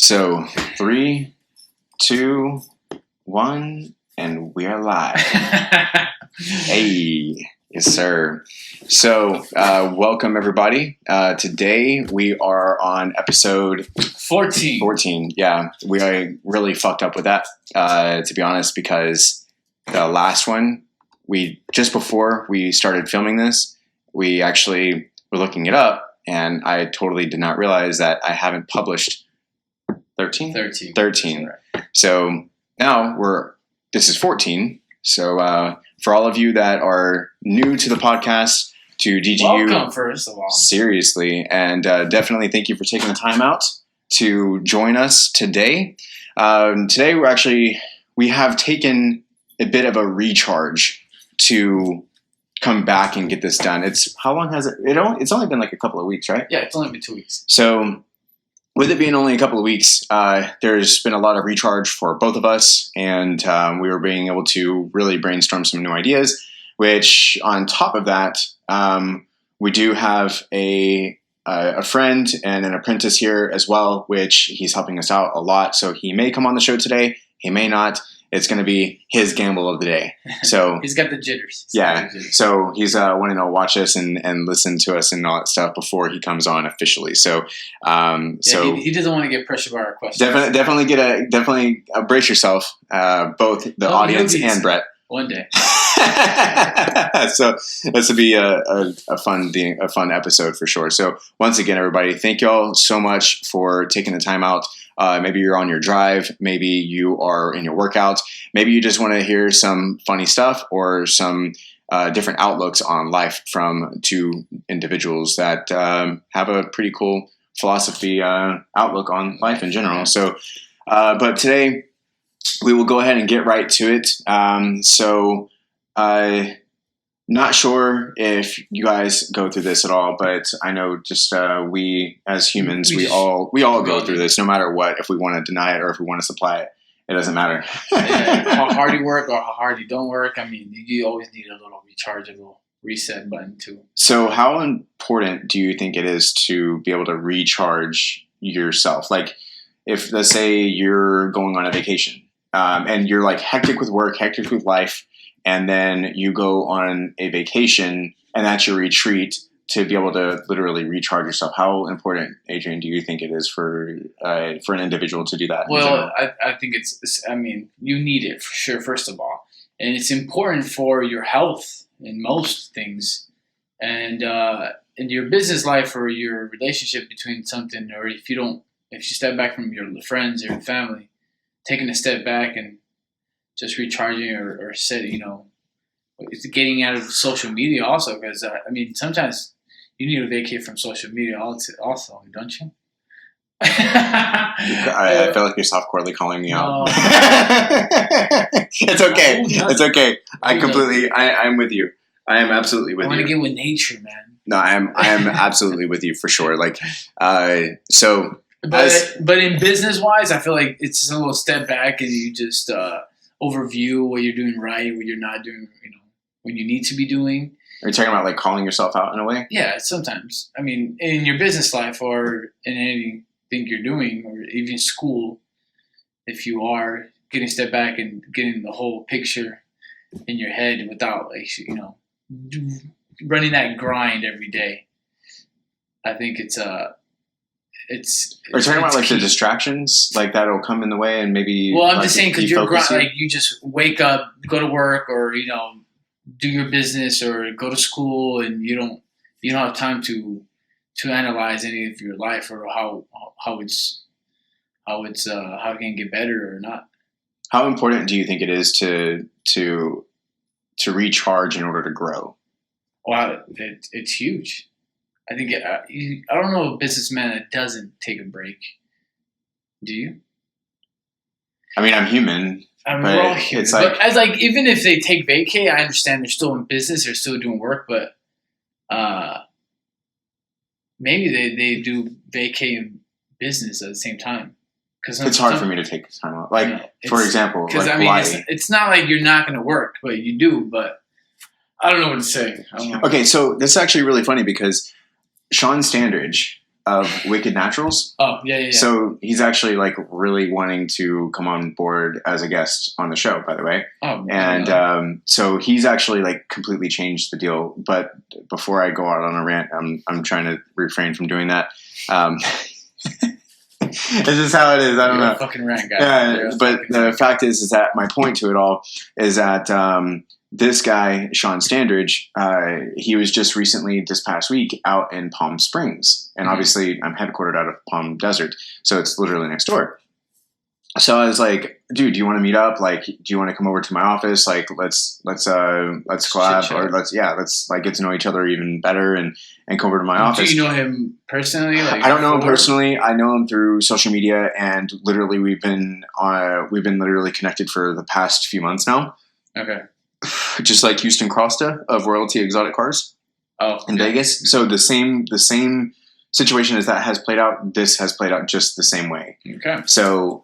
So 3, 2, 1, and we are live. Hey, yes, sir. So welcome everybody. Today we are on episode 14. 14. Yeah, we really fucked up with that, to be honest, because the last one, just before we started filming this, we actually were looking it up, and I totally did not realize that I haven't published 13? 13. Right. So now this is 14. So for all of you that are new to the podcast, to DGU, welcome, first of all. Seriously. And definitely thank you for taking the time out to join us today. Today we have taken a bit of a recharge to come back and get this done. How long has it? It's only been like a couple of weeks, right? Yeah, it's only been 2 weeks. So with it being only a couple of weeks, there's been a lot of recharge for both of us, and we were being able to really brainstorm some new ideas, which on top of that, we do have a friend and an apprentice here as well, which he's helping us out a lot. So he may come on the show today, he may not. It's going to be his gamble of the day. So he's got the jitters. So he's wanting to watch us and listen to us and all that stuff before he comes on officially. So, he doesn't want to get pressured by our questions. Definitely brace yourself, both the audience and Brett. One day. So this will be a fun episode for sure. So once again, everybody, thank you all so much for taking the time out. Maybe you're on your drive. Maybe you are in your workouts. Maybe you just want to hear some funny stuff or some different outlooks on life from two individuals that have a pretty cool philosophy outlook on life in general. So, but today we will go ahead and get right to it. Not sure if you guys go through this at all, but I know just we as humans, we all go through this no matter what. If we want to deny it or if we want to supply it, it doesn't matter. How hard you work or how hard you don't work. I mean, you always need a little rechargeable reset button too. So how important do you think it is to be able to recharge yourself? Like if, let's say you're going on a vacation and you're like hectic with work, hectic with life, and then you go on a vacation and that's your retreat to be able to literally recharge yourself. How important, Adrian, do you think it is for an individual to do that? Well, I think you need it for sure, first of all. And it's important for your health in most things. And in your business life or your relationship between something, or if you step back from your friends or your family, taking a step back and just recharging or it's getting out of social media also, because sometimes you need to vacate from social media also, don't you? I feel like you're softcorely calling me out. It's okay. It's okay. I'm with you. I am absolutely with you. I want to get with nature, man. No, I am absolutely with you for sure. Like, But in business wise, I feel like it's a little step back and you just overview what you're doing right, what you're not doing, what you need to be doing. Are you talking about like calling yourself out in a way? Yeah, sometimes. I mean, in your business life or in anything you're doing, or even school, if you are getting a step back and getting the whole picture in your head without running that grind every day, I think it's Are you talking about like the distractions, like that'll come in the way and maybe? Well, I'm just saying because you're like you just wake up, go to work, or do your business or go to school, and you don't have time to analyze any of your life or how it can get better or not. How important do you think it is to recharge in order to grow? Wow, it's huge. I think I don't know a businessman that doesn't take a break. Do you? I mean, I'm human. We're all human. It's like, but as even if they take vacay, I understand they're still in business, they're still doing work, but maybe they do vacay in business at the same time. Because it's hard for me to take time out. Like, for example, because it's not like you're not going to work, but you do. But I don't know what to say. Okay, so this is actually really funny because Shaun Standridge of Wicked Naturals. Oh, yeah. So he's actually like really wanting to come on board as a guest on the show, by the way. Oh, and so he's actually like completely changed the deal. But before I go out on a rant, I'm trying to refrain from doing that. It's just how it is. I don't know. A fucking rant guy. Yeah, but the fact is that my point to it all is that this guy, Shaun Standridge, he was just recently this past week out in Palm Springs, and obviously I'm headquartered out of Palm Desert, so it's literally next door. So I was like, dude, do you want to meet up? Like, do you want to come over to my office? Like, let's collab, or let's like get to know each other even better and come over to my office. Do you know him personally? Like, I don't know him personally. I know him through social media, and literally we've been literally connected for the past few months now. Okay. Just like Houston Crosta of Royalty Exotic Cars in Vegas. So the same situation as that has played out, this has played out just the same way. Okay. So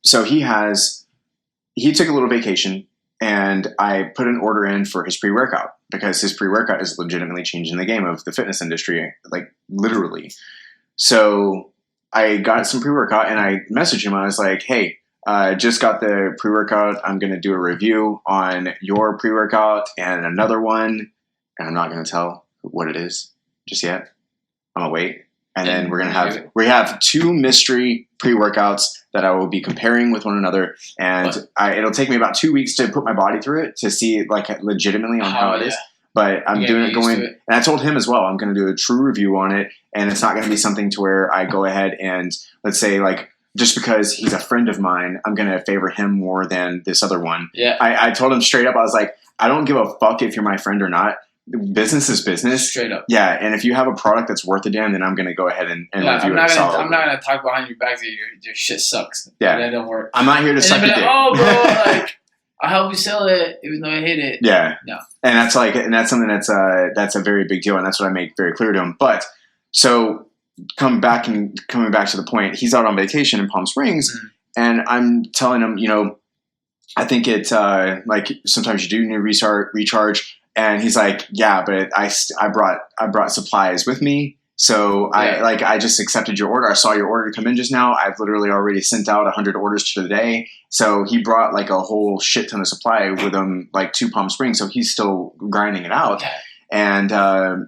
so he took a little vacation, and I put an order in for his pre-workout because his pre-workout is legitimately changing the game of the fitness industry, like literally. So I got some pre-workout and I messaged him. I was like, hey, just got the pre-workout. I'm going to do a review on your pre-workout and another one. And I'm not going to tell what it is just yet. I'm going to wait. And then we have 2 mystery pre-workouts that I will be comparing with one another. And it'll take me about 2 weeks to put my body through it to see like legitimately on how it is. But I'm doing it going, and I told him as well, I'm going to do a true review on it. And it's not going to be something to where I go ahead and let's say like, just because he's a friend of mine, I'm going to favor him more than this other one. Yeah. I told him straight up, I was like, I don't give a fuck if you're my friend or not. Business is business. Straight up. Yeah. And if you have a product that's worth a damn, then I'm going to go ahead and review it. I'm not going to talk behind your back that your shit sucks. Yeah. That don't work. I'm not here to suck your dick. Oh, bro, like, I'll help you sell it even though I hate it. Yeah. No. And that's something that's a very big deal. And that's what I make very clear to him. But so coming back to the point, he's out on vacation in Palm Springs, and I'm telling him, I think it's like sometimes you do need to recharge, and he's like, yeah, but I brought supplies with me, so I just accepted your order. I saw your order come in just now. I've literally already sent out 100 orders today. So he brought like a whole shit ton of supply with him, like to Palm Springs. So he's still grinding it out, and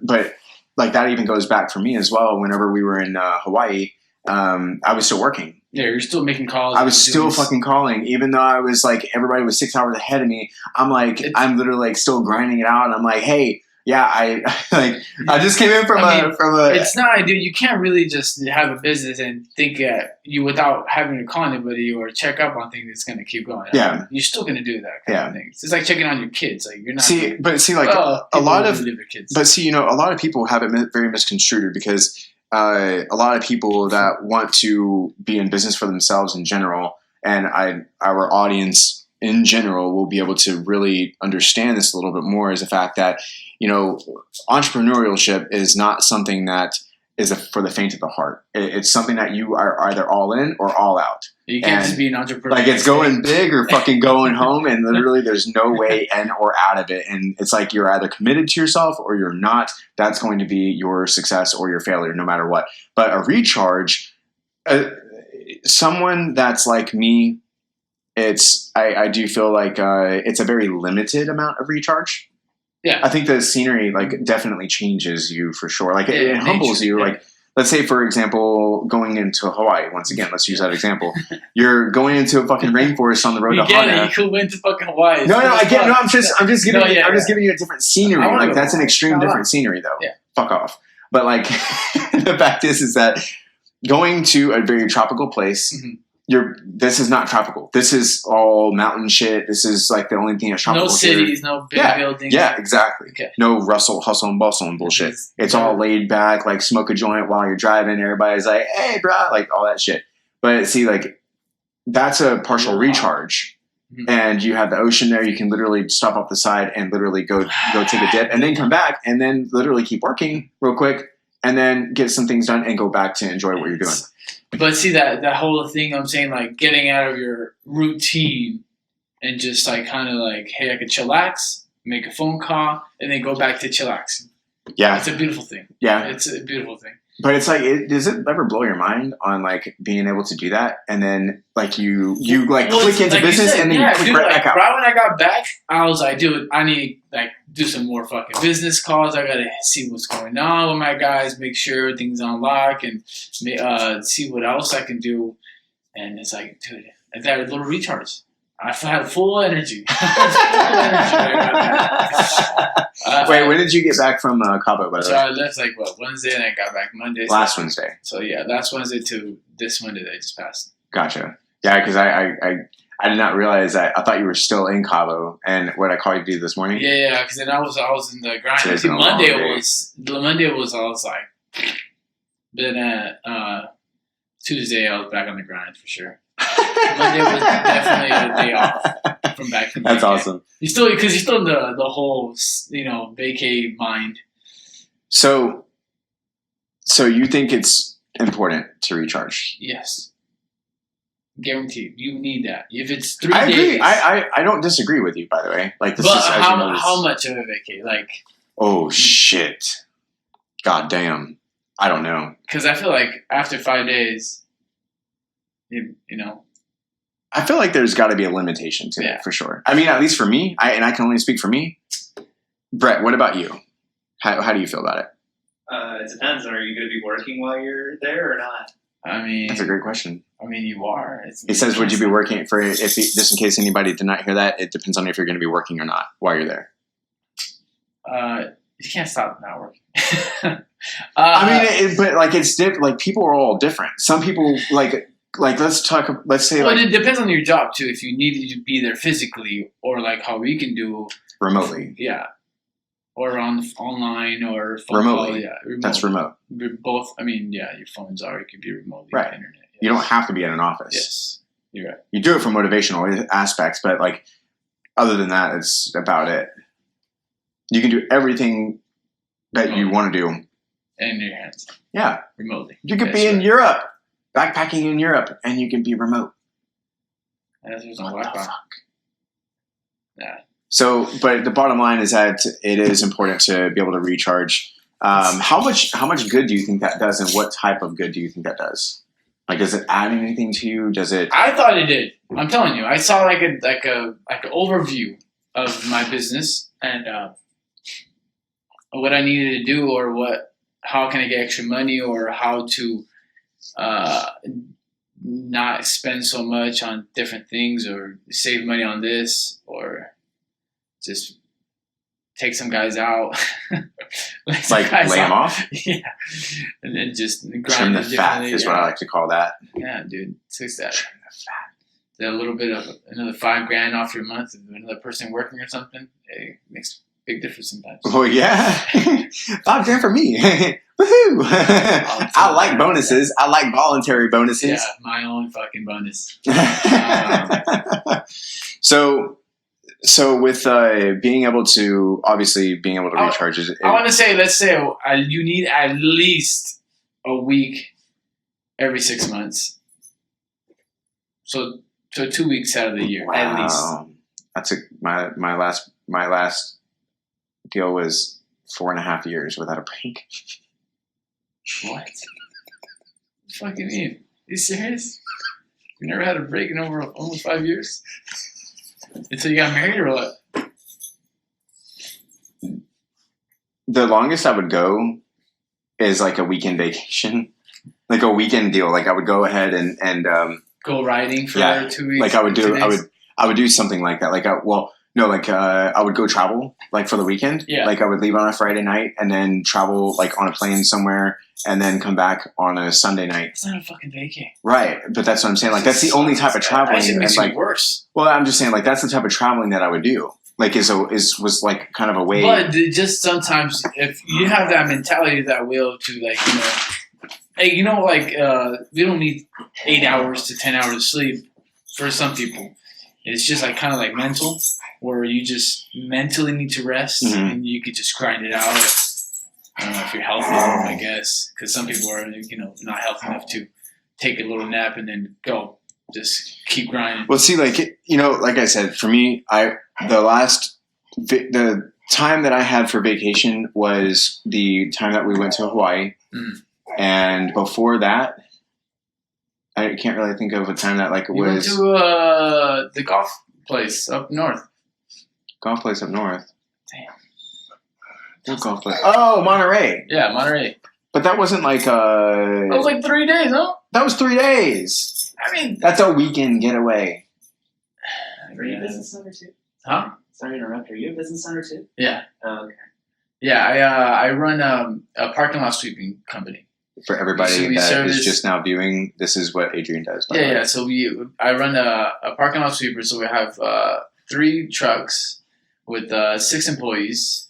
but. Like that even goes back for me as well. Whenever we were in Hawaii, I was still working. Yeah, you're still making calls. I was still fucking calling, even though I was like everybody was 6 hours ahead of me. I'm like I'm literally like still grinding it out. And I'm like, hey, yeah, I just came in from a. It's not, dude. You can't really just have a business and think you without having to call anybody or check up on things. It's gonna keep going. Yeah, you're still gonna do that kind of thing. It's just like checking on your kids. Like you're not. A lot of people have it very misconstrued because a lot of people that want to be in business for themselves in general, and our audience in general will be able to really understand this a little bit more, is the fact that entrepreneurship is not something that is for the faint of the heart. It's something that you are either all in or all out. You can't just be an entrepreneur. Like it's going big or fucking going home, and literally there's no way in or out of it. And it's like you're either committed to yourself or you're not. That's going to be your success or your failure, no matter what. But a recharge, someone that's like me, I do feel like it's a very limited amount of recharge. Yeah, I think the scenery like definitely changes you for sure. Like it humbles you. Yeah. Like let's say for example, going into Hawaii. Once again, let's use that example. You're going into a fucking rainforest on the road to Hana. You could went to fucking Hawaii. No, I get. No, I'm just giving you a different scenery. Like that's an extreme different scenery though. Yeah, fuck off. But like the fact is that going to a very tropical place. Mm-hmm. This is not tropical. This is all mountain shit. This is like the only thing that's tropical. No cities, no big buildings. Yeah, exactly. Okay. No hustle and bustle and bullshit. It's all laid back, like smoke a joint while you're driving. Everybody's like, hey, bro, like all that shit. But see, like that's a partial recharge. Mm-hmm. And you have the ocean there. You can literally stop off the side and literally go take a dip and then come back and then literally keep working real quick and then get some things done and go back to enjoy what you're doing. But see that whole thing I'm saying, like getting out of your routine and just like kind of like, hey, I could chillax, make a phone call, and then go back to chillaxing. Yeah, it's a beautiful thing. Yeah, it's a beautiful thing. But it's like, does it ever blow your mind on like being able to do that, and then like you like click into like business, said, and then you click right back out? Right when I got back, I was like, dude, I need like do some more fucking business calls. I gotta see what's going on with my guys, make sure everything's on lock, and see what else I can do. And it's like, dude, I got a little recharge. I had full energy. Wait, when did you get back from Cabo? By the So way, I left like Wednesday, and I got back Monday. Last Wednesday. So yeah, last Wednesday to this Monday that I just passed. Gotcha. Yeah, because I did not realize that. I thought you were still in Cabo, and what I called you to do this morning. Yeah, because then I was in the grind. Today's See, been a long day. Monday was I was like, then Tuesday I was back on the grind for sure. Monday was definitely a day off from back from That's vacay. awesome. You're still in the whole vacay mind. So you think it's important to recharge? Yes, guaranteed. You need that. If it's 3 I days, agree. I don't disagree with you, by the way. Like this but is how much of a vacay? Like, oh shit, god damn, I don't know. Because I feel like after 5 days, you know. I feel like there's got to be a limitation to it for sure. I mean, at least for me, and I can only speak for me. Brett, what about you? How do you feel about it? It depends. Are you going to be working while you're there or not? I mean, that's a great question. I mean, you are. It says, would you be working for, just in case anybody did not hear that, it depends on if you're going to be working or not while you're there. You can't stop not working. I mean, but like it's different. Like people are all different. Some people like let's say well, it depends on your job too. If you need to be there physically, or like how we can do remotely. Yeah. Or online or phone remotely. Call, yeah, remotely. That's remote. Both. I mean, yeah, your phones are. It could be remotely. Right. On the internet. Yes. You don't have to be in an office. Yes, you're right. You do it for motivational aspects, but like other than that, it's about it. You can do everything that you want to do in your hands. Yeah, remotely. You could be in Europe, backpacking in Europe, and you can be remote. There's no Wi-Fi. Yeah. So, but the bottom line is that it is important to be able to recharge. How much good do you think that does, and what type of good do you think that does? Like, does it add anything to you? Does it? I thought it did. I'm telling you, I saw like an overview of my business and what I needed to do, or how can I get extra money, or how to not spend so much on different things, or save money on this, or just take some guys out. Lay them off? Yeah. And then just grind trim the fat is what I like to call that. Yeah, dude. It's like that. Trim the fat. A little bit of another $5,000 off your month, if another person working or something, it makes a big difference sometimes. Oh, yeah. $5,000 for me. Woohoo! I like bonuses. I like voluntary bonuses. Yeah, my own fucking bonus. So with being able to recharge, I want to say, let's say you need at least a week every 6 months. So 2 weeks out of the year, at least. That's my last deal was 4.5 years without a break. What? Fucking mean? You serious? You never had a break in over almost 5 years? Until you got married, or what? The longest I would go is like a weekend vacation, like a weekend deal. Like I would go ahead and go riding for 2 weeks. Like I would do something like that. Like I would go travel like for the weekend. Yeah. Like I would leave on a Friday night and then travel like on a plane somewhere and then come back on a Sunday night. It's not a fucking vacation. Right. But that's what I'm saying. Like that's the only type of traveling. That makes like it worse. Well, I'm just saying like that's the type of traveling that I would do. Like was like kind of a way. But just sometimes if you have that mentality, that will to we don't need 8 hours to 10 hours of sleep for some people. It's just like kind of like mental, where you just mentally need to rest, and you could just grind it out. I don't know if you're healthy, I guess, because some people are not healthy enough to take a little nap and then go. Just keep grinding. Well, see, like I said, for me, the time that I had for vacation was the time that we went to Hawaii, And before that, I can't really think of a time that like it You went was to the golf place up north. golf place up north. Damn. What golf place? Oh, Monterey. Yeah, Monterey. But that wasn't like That was like 3 days, huh? that was 3 days. I mean, That's a weekend getaway. Are you a business owner too? huh? Sorry to interrupt. Are you a business owner too? Yeah. Oh, okay. Yeah, I run a parking lot sweeping company. For everybody So we that service- is just now viewing, this is what Adrian does. By the way. Yeah. So I run a parking lot sweeper. So we have 3 trucks with 6 employees,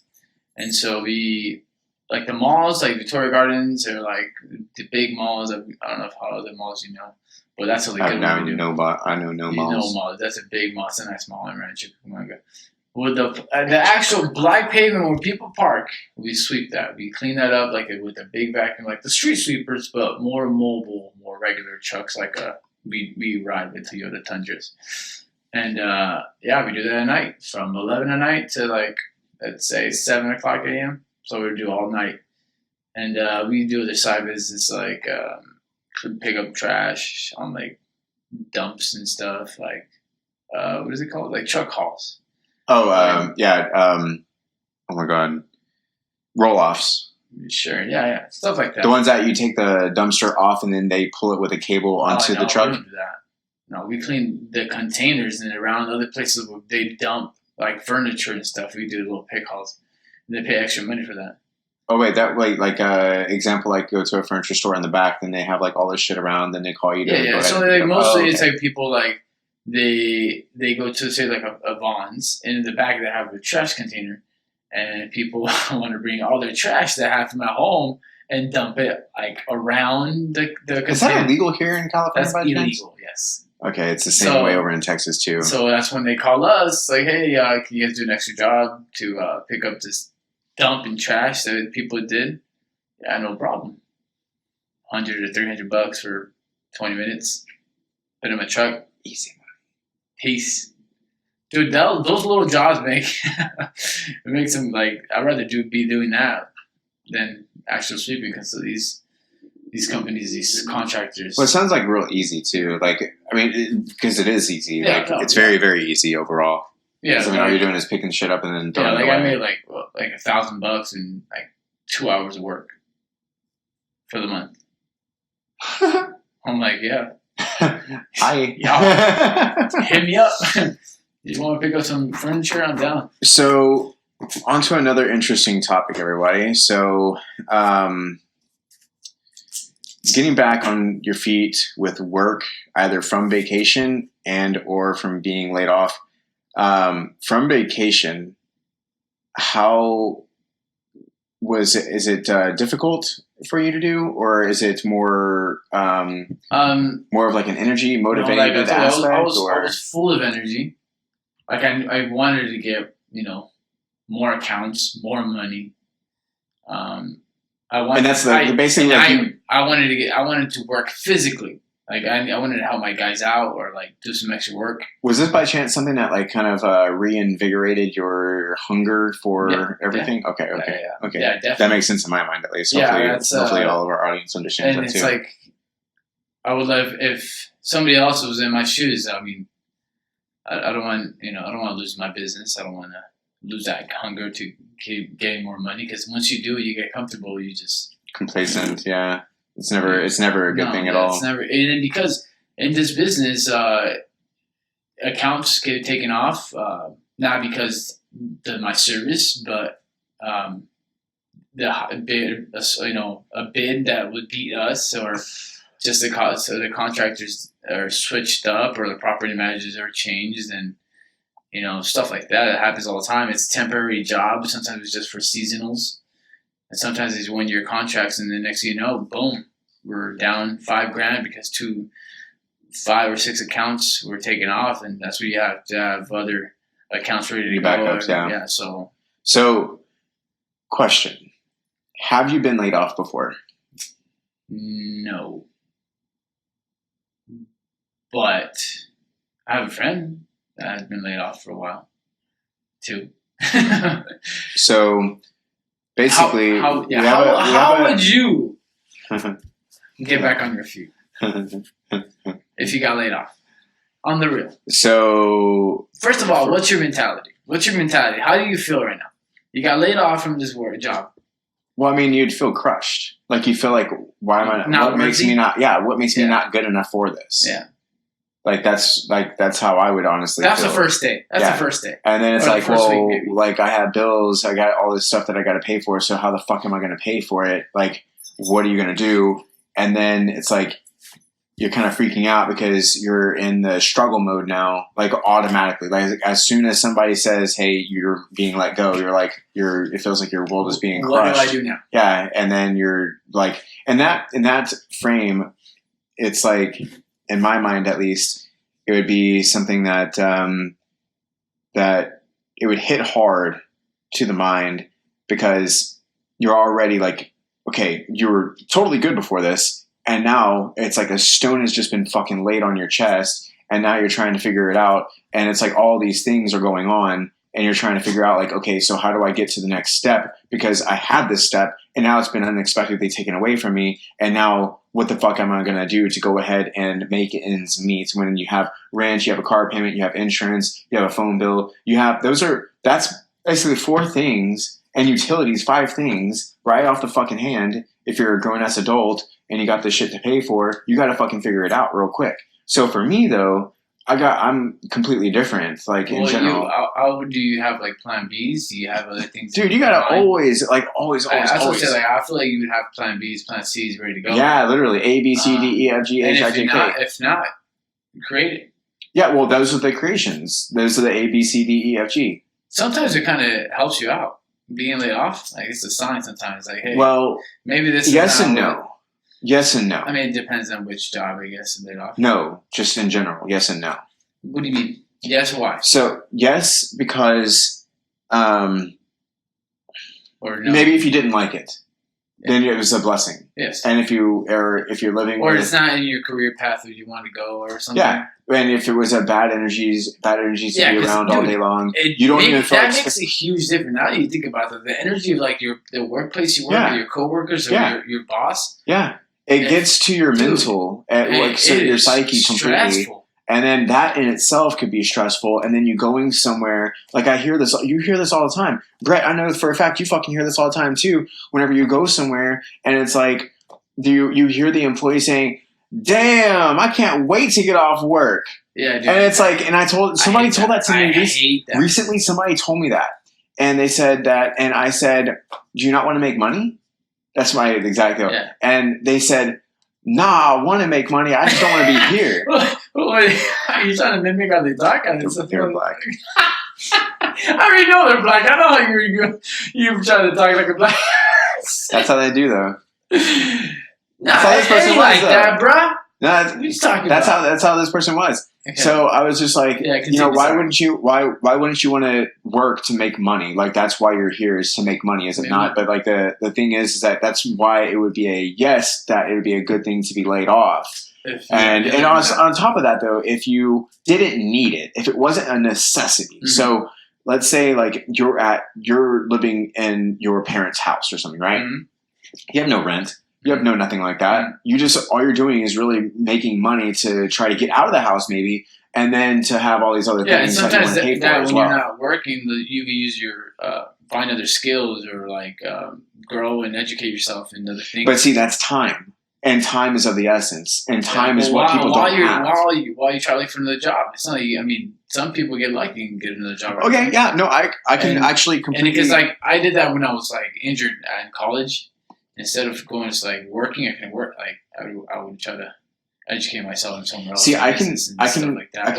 and so we like the malls, like Victoria Gardens, or like the big malls. I don't know how other malls you know, but that's a I good know one we do. I know no You malls. know malls. That's a big mall. It's a nice mall in Rancho Cucamonga. With the actual black pavement where people park, we sweep that. We clean that up like with a big vacuum, like the street sweepers, but more mobile, more regular trucks. Like we ride with Toyota Tundras, and yeah, we do that at night from 11 at night to like let's say 7 o'clock a.m. So we do all night, and we do the side business like pick up trash on like dumps and stuff. Like what is it called? Like truck hauls. Oh, yeah. Oh my God. Roll-offs. Sure, yeah, stuff like that. The ones that you take the dumpster off and then they pull it with a cable onto no, the truck. We don't do that. No, we clean the containers and around other places where they dump like furniture and stuff. We do little pick hauls. And they pay extra money for that. Oh wait, that like example, like go to a furniture store in the back, then they have like all this shit around, then they call you to Yeah. go ahead So and pick like up. mostly Oh, it's okay. like people like they go to say like a Vons, and in the back they have a trash container, and people want to bring all their trash they have from at home and dump it like around the container. Is that illegal here in California? That's by chance? illegal. Yes. Okay, it's the same So- way over in Texas too. So that's when they call us, like, hey, can you guys do an extra job to pick up this dump and trash that people did? Yeah, no problem. $100 to $300 for 20 minutes. Put in my truck. Easy. Peace. Dude, those little jobs make it makes them like I'd rather be doing that than actual sweeping because of these companies, these contractors. Well, it sounds like real easy too. Like, I mean, because it is easy. Yeah, like, no, it's yeah. very, very easy overall. yeah, 'Cause, I mean, all you're doing is picking shit up and then throwing like it away. I made like $1,000 in like 2 hours of work for the month. I'm like, yeah, Hi. hit me up. You want to pick up some furniture? I'm down. So, on to another interesting topic, everybody. So, getting back on your feet with work, either from vacation and or from being laid off. From vacation, how was it? Is it difficult for you to do, or is it more more of like an energy motivated like aspect? I was or full of energy. Like I wanted to get more accounts, more money. I wanted, and that's basically like I wanted to work physically. Like I wanted to help my guys out or like do some extra work. was this by chance something that like kind of reinvigorated your hunger for Yeah, everything? Okay, Yeah. okay. Yeah, definitely. That makes sense in my mind at least. Yeah, Hopefully, that's, hopefully all of our audience understands And that it's too. like I would love if somebody else was in my shoes. I mean, I don't want I don't want to lose my business. I don't want to lose that hunger to keep getting more money because once you do, you get comfortable. You just Complacent, yeah. It's never a good thing at all. It's never, and because in this business, accounts get taken off not because my service, but the bid, a bid that would beat us, or just the contractors are switched up, or the property managers are changed, and stuff like that. It happens all the time. It's temporary jobs. Sometimes it's just for seasonals. And sometimes it's 1 year contracts, and the next thing you know, boom, we're down $5,000 because 5 or 6 accounts were taken off, and that's where you have to have other accounts ready to Your go. backups, yeah. Yeah. So, question: have you been laid off before? No, but I have a friend that has been laid off for a while too. So, basically, how we have a- would you Get back on your feet. If you got laid off. On the real. So, first of all, what's your mentality? How do you feel right now? You got laid off from this job. Well, I mean, you'd feel crushed. Like you feel like, why am I? Not what makes worthy? me not? Yeah, what makes me not good enough for this? Yeah. That's how I would honestly. That's feel. the first day. That's the first day. And then it's Or the like, first well, week, maybe. like I have bills, I got all this stuff that I got to pay for. So how the fuck am I going to pay for it? Like, what are you going to do? And then it's like you're kind of freaking out because you're in the struggle mode now, like automatically. Like as soon as somebody says, "Hey, you're being let go," you're like, it feels like your world is being crushed. What do I do now? Yeah, and then you're like, in that frame, it's like, in my mind at least, it would be something that that it would hit hard to the mind because you're already like, okay, you were totally good before this. And now it's like a stone has just been fucking laid on your chest, and now you're trying to figure it out. And it's like all these things are going on, and you're trying to figure out like, okay, so how do I get to the next step? Because I had this step, and now it's been unexpectedly taken away from me. And now what the fuck am I going to do to go ahead and make ends meet when you have rent, you have a car payment, you have insurance, you have a phone bill, that's basically 4 things, and utilities 5 things right off the fucking hand. If you're a grown-ass adult and you got this shit to pay for, you got to fucking figure it out real quick. So for me though, I'm completely different. Like in general, how do you have like plan Bs? Do you have other things? Dude, you gotta always. I feel like you would have plan Bs, plan Cs ready to go. Yeah, literally A, B, C, D, E, F, G, H, I, J, K. If not, create it. Yeah, well, those are the creations. Those are the A, B, C, D, E, F, G. Sometimes it kind of helps you out. Being laid off, like it's a sign sometimes. Like, hey, well, maybe this is yes and no. Yes and no. I mean, it depends on which job, I guess, laid off. No, just in general. Yes and no. What do you mean? Yes, why? So, yes, because or no. Maybe if you didn't like it, then it was a blessing. Yes. And if you're living, or it's not in your career path where you want to go, or something. Yeah. And if it was a bad energies to be around all day long, you don't even feel that makes a huge difference. Now that you think about it, the energy of like the workplace you work with, your coworkers, or your boss. Yeah, it gets to your mental, your psyche completely. Stressful. And then that in itself could be stressful. And then you going somewhere, like you hear this all the time. Brett, I know for a fact you fucking hear this all the time too. Whenever you go somewhere and it's like, you hear the employee saying, "Damn, I can't wait to get off work." Yeah, dude. And it's like, and somebody told that to me recently. Somebody told me that, and they said that, and I said, "Do you not want to make money?" That's my exact thing. Yeah. And they said, "Nah, I want to make money. I just don't want to be here." Are you trying to mimic how they talk? They're black. I already know they're black. I know how you're trying to talk like a black. That's how they do, though. That's how this person was, like that, bruh. No, that's how this person was. Okay. So I was just like, why wouldn't you want to work to make money? Like that's why you're here, is to make money, is it not? But like the thing is that that's why it would be that it would be a good thing to be laid off. And on top of that though, if you didn't need it, if it wasn't a necessity, so let's say like you're living in your parents' house or something, right? Mm-hmm. You have no rent. You have no nothing like that. You just, all you're doing is really making money to try to get out of the house maybe, and then to have all these other things that you want to pay for as well. When you're not working, you can use your, find other skills or like grow and educate yourself in other things. But see, that's time. And time is of the essence. And time is what people don't have. While you try to look for another job. It's not, I mean, some people get lucky and get another job. Okay, yeah. No, I can actually completely. And because like, I did that when I was like injured in college. Instead of going to like working, I can work. Like I would try to educate myself in somewhere else. See, I can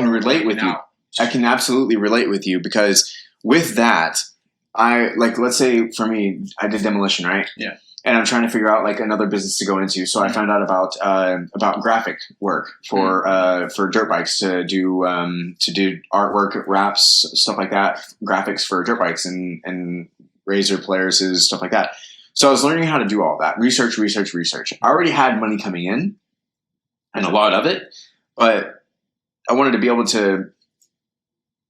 relate with you. I can absolutely relate with you because with that, let's say for me, I did demolition, right? Yeah. And I'm trying to figure out like another business to go into. So I found out about graphic work for dirt bikes to do artwork, wraps, stuff like that, graphics for dirt bikes and razor players, stuff like that. So I was learning how to do all that. Research. I already had money coming in, and a lot of it, but I wanted to be able to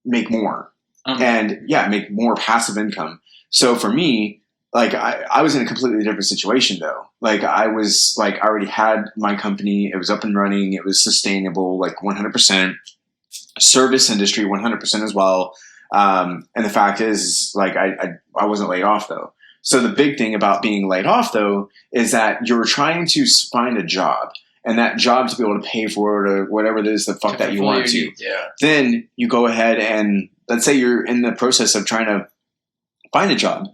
make more. And make more passive income. So for me, like I was in a completely different situation though. Like I was like I already had my company. It was up and running. It was sustainable, like 100%. Service industry, 100% as well. And the fact is like I wasn't laid off though. So the big thing about being laid off though is that you're trying to find a job, and that job to be able to pay for it or whatever it is the fuck that you want to. Yeah. Then you go ahead and let's say you're in the process of trying to find a job.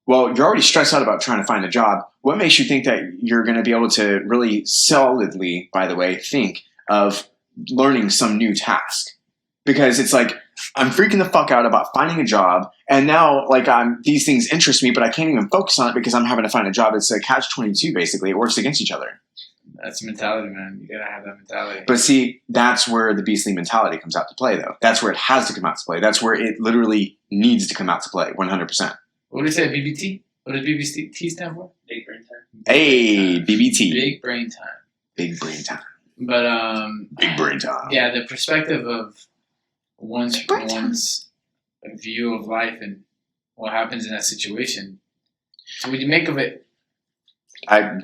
Well, you're already stressed out about trying to find a job. What makes you think that you're going to be able to really solidly, by the way, think of learning some new task? Because it's like I'm freaking the fuck out about finding a job, and now like these things interest me, but I can't even focus on it because I'm having to find a job. It's a catch-22 basically. It works against each other. That's mentality, man. You gotta have that mentality. But see, that's where the beastly mentality comes out to play, though. That's where it has to come out to play. That's where it literally needs to come out to play, 100%. What do you say, BBT? What does BBT stand for? Big brain time. Hey, BBT. Big brain time. Big brain time. But Big brain time. yeah, the perspective of one's view of life and what happens in that situation. So what do you make of it? I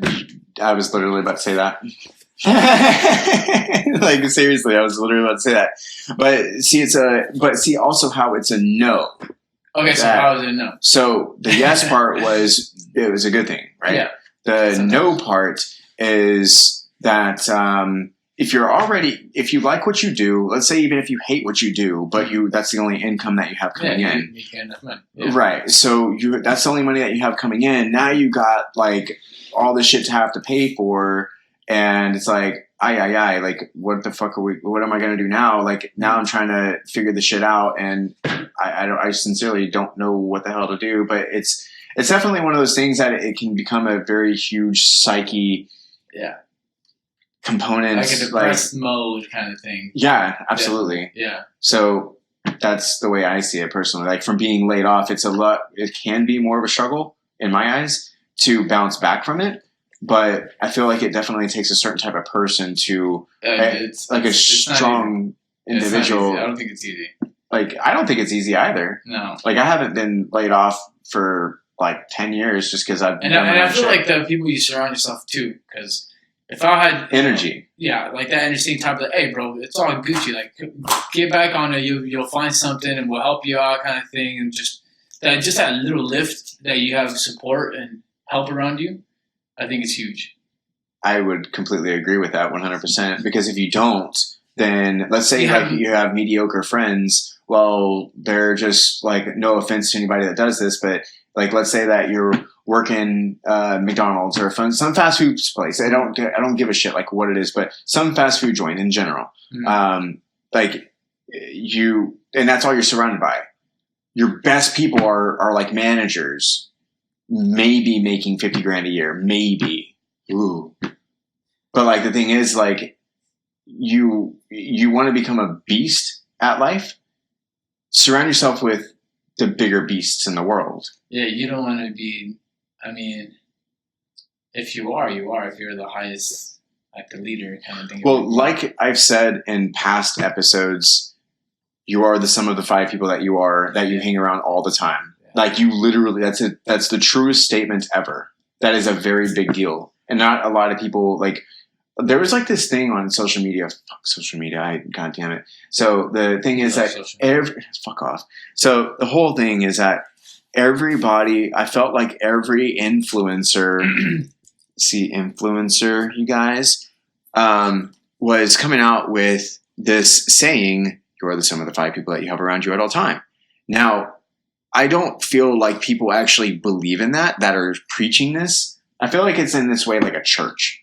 was literally about to say that. Like seriously, I was literally about to say that. But see also how it's a no. Okay, so how is it a no? So the yes part was it was a good thing, right? Yeah. The Sometimes. no part is that if you like what you do, let's say even if you hate what you do, but that's the only income that you have coming in. You get enough money. Yeah. Right. So that's the only money that you have coming in. Now you got like all this shit to have to pay for, and it's like, like what the fuck what am I gonna do now? Like now I'm trying to figure this shit out, and I sincerely don't know what the hell to do. But it's definitely one of those things that it can become a very huge psyche component, like a depressed mode kind of thing. Yeah, absolutely. Yeah. So that's the way I see it personally. Like from being laid off, it can be more of a struggle in my eyes to bounce back from it. But I feel like it definitely takes a certain type of person to it's a strong individual. I don't think it's easy. Like I don't think it's easy either. No. Like I haven't been laid off for like 10 years just because I've and I feel like the people you surround yourself too, because if I had energy, like that interesting type of like, hey bro, it's all Gucci. Like get back on it. You'll find something and we'll help you out, kind of thing. And just that little lift that you have support and help around you, I think it's huge. I would completely agree with that 100%. Because if you don't, then let's say like you have mediocre friends. Well, they're just like, no offense to anybody that does this, but like let's say that you're working McDonald's or some fast food place. I don't give a shit like what it is, but some fast food joint in general. Mm-hmm. Like you, and that's all you're surrounded by. Your best people are like managers, maybe making $50,000 a year, maybe. Ooh. But like the thing is, like you want to become a beast at life. Surround yourself with the bigger beasts in the world. Yeah, you don't want to be. I mean, if you are, if you're the highest, like the leader kind of thing. Well, like I've said in past episodes, you are the sum of the 5 people that you hang around all the time. Yeah. Like you literally, that's the truest statement ever. That is a very big deal. And not a lot of people, like, there was like this thing on social media. Fuck social media. God damn it. So the thing is that fuck off. So the whole thing is that everybody, I felt like every influencer, influencer, you guys, was coming out with this saying, you are the sum of the 5 people that you have around you at all time. Now, I don't feel like people actually believe in that are preaching this. I feel like it's in this way like a church.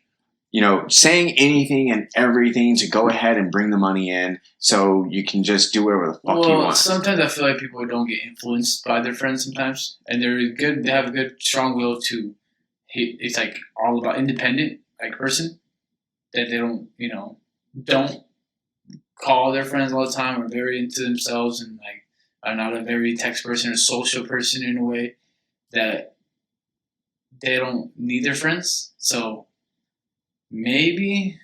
You know, saying anything and everything to go ahead and bring the money in so you can just do whatever the fuck you want. Sometimes I feel like people don't get influenced by their friends sometimes. And they have a good, strong will to, it's like all about independent, like person. That they don't call their friends all the time or very into themselves and like are not a very text person or social person in a way that they don't need their friends. So maybe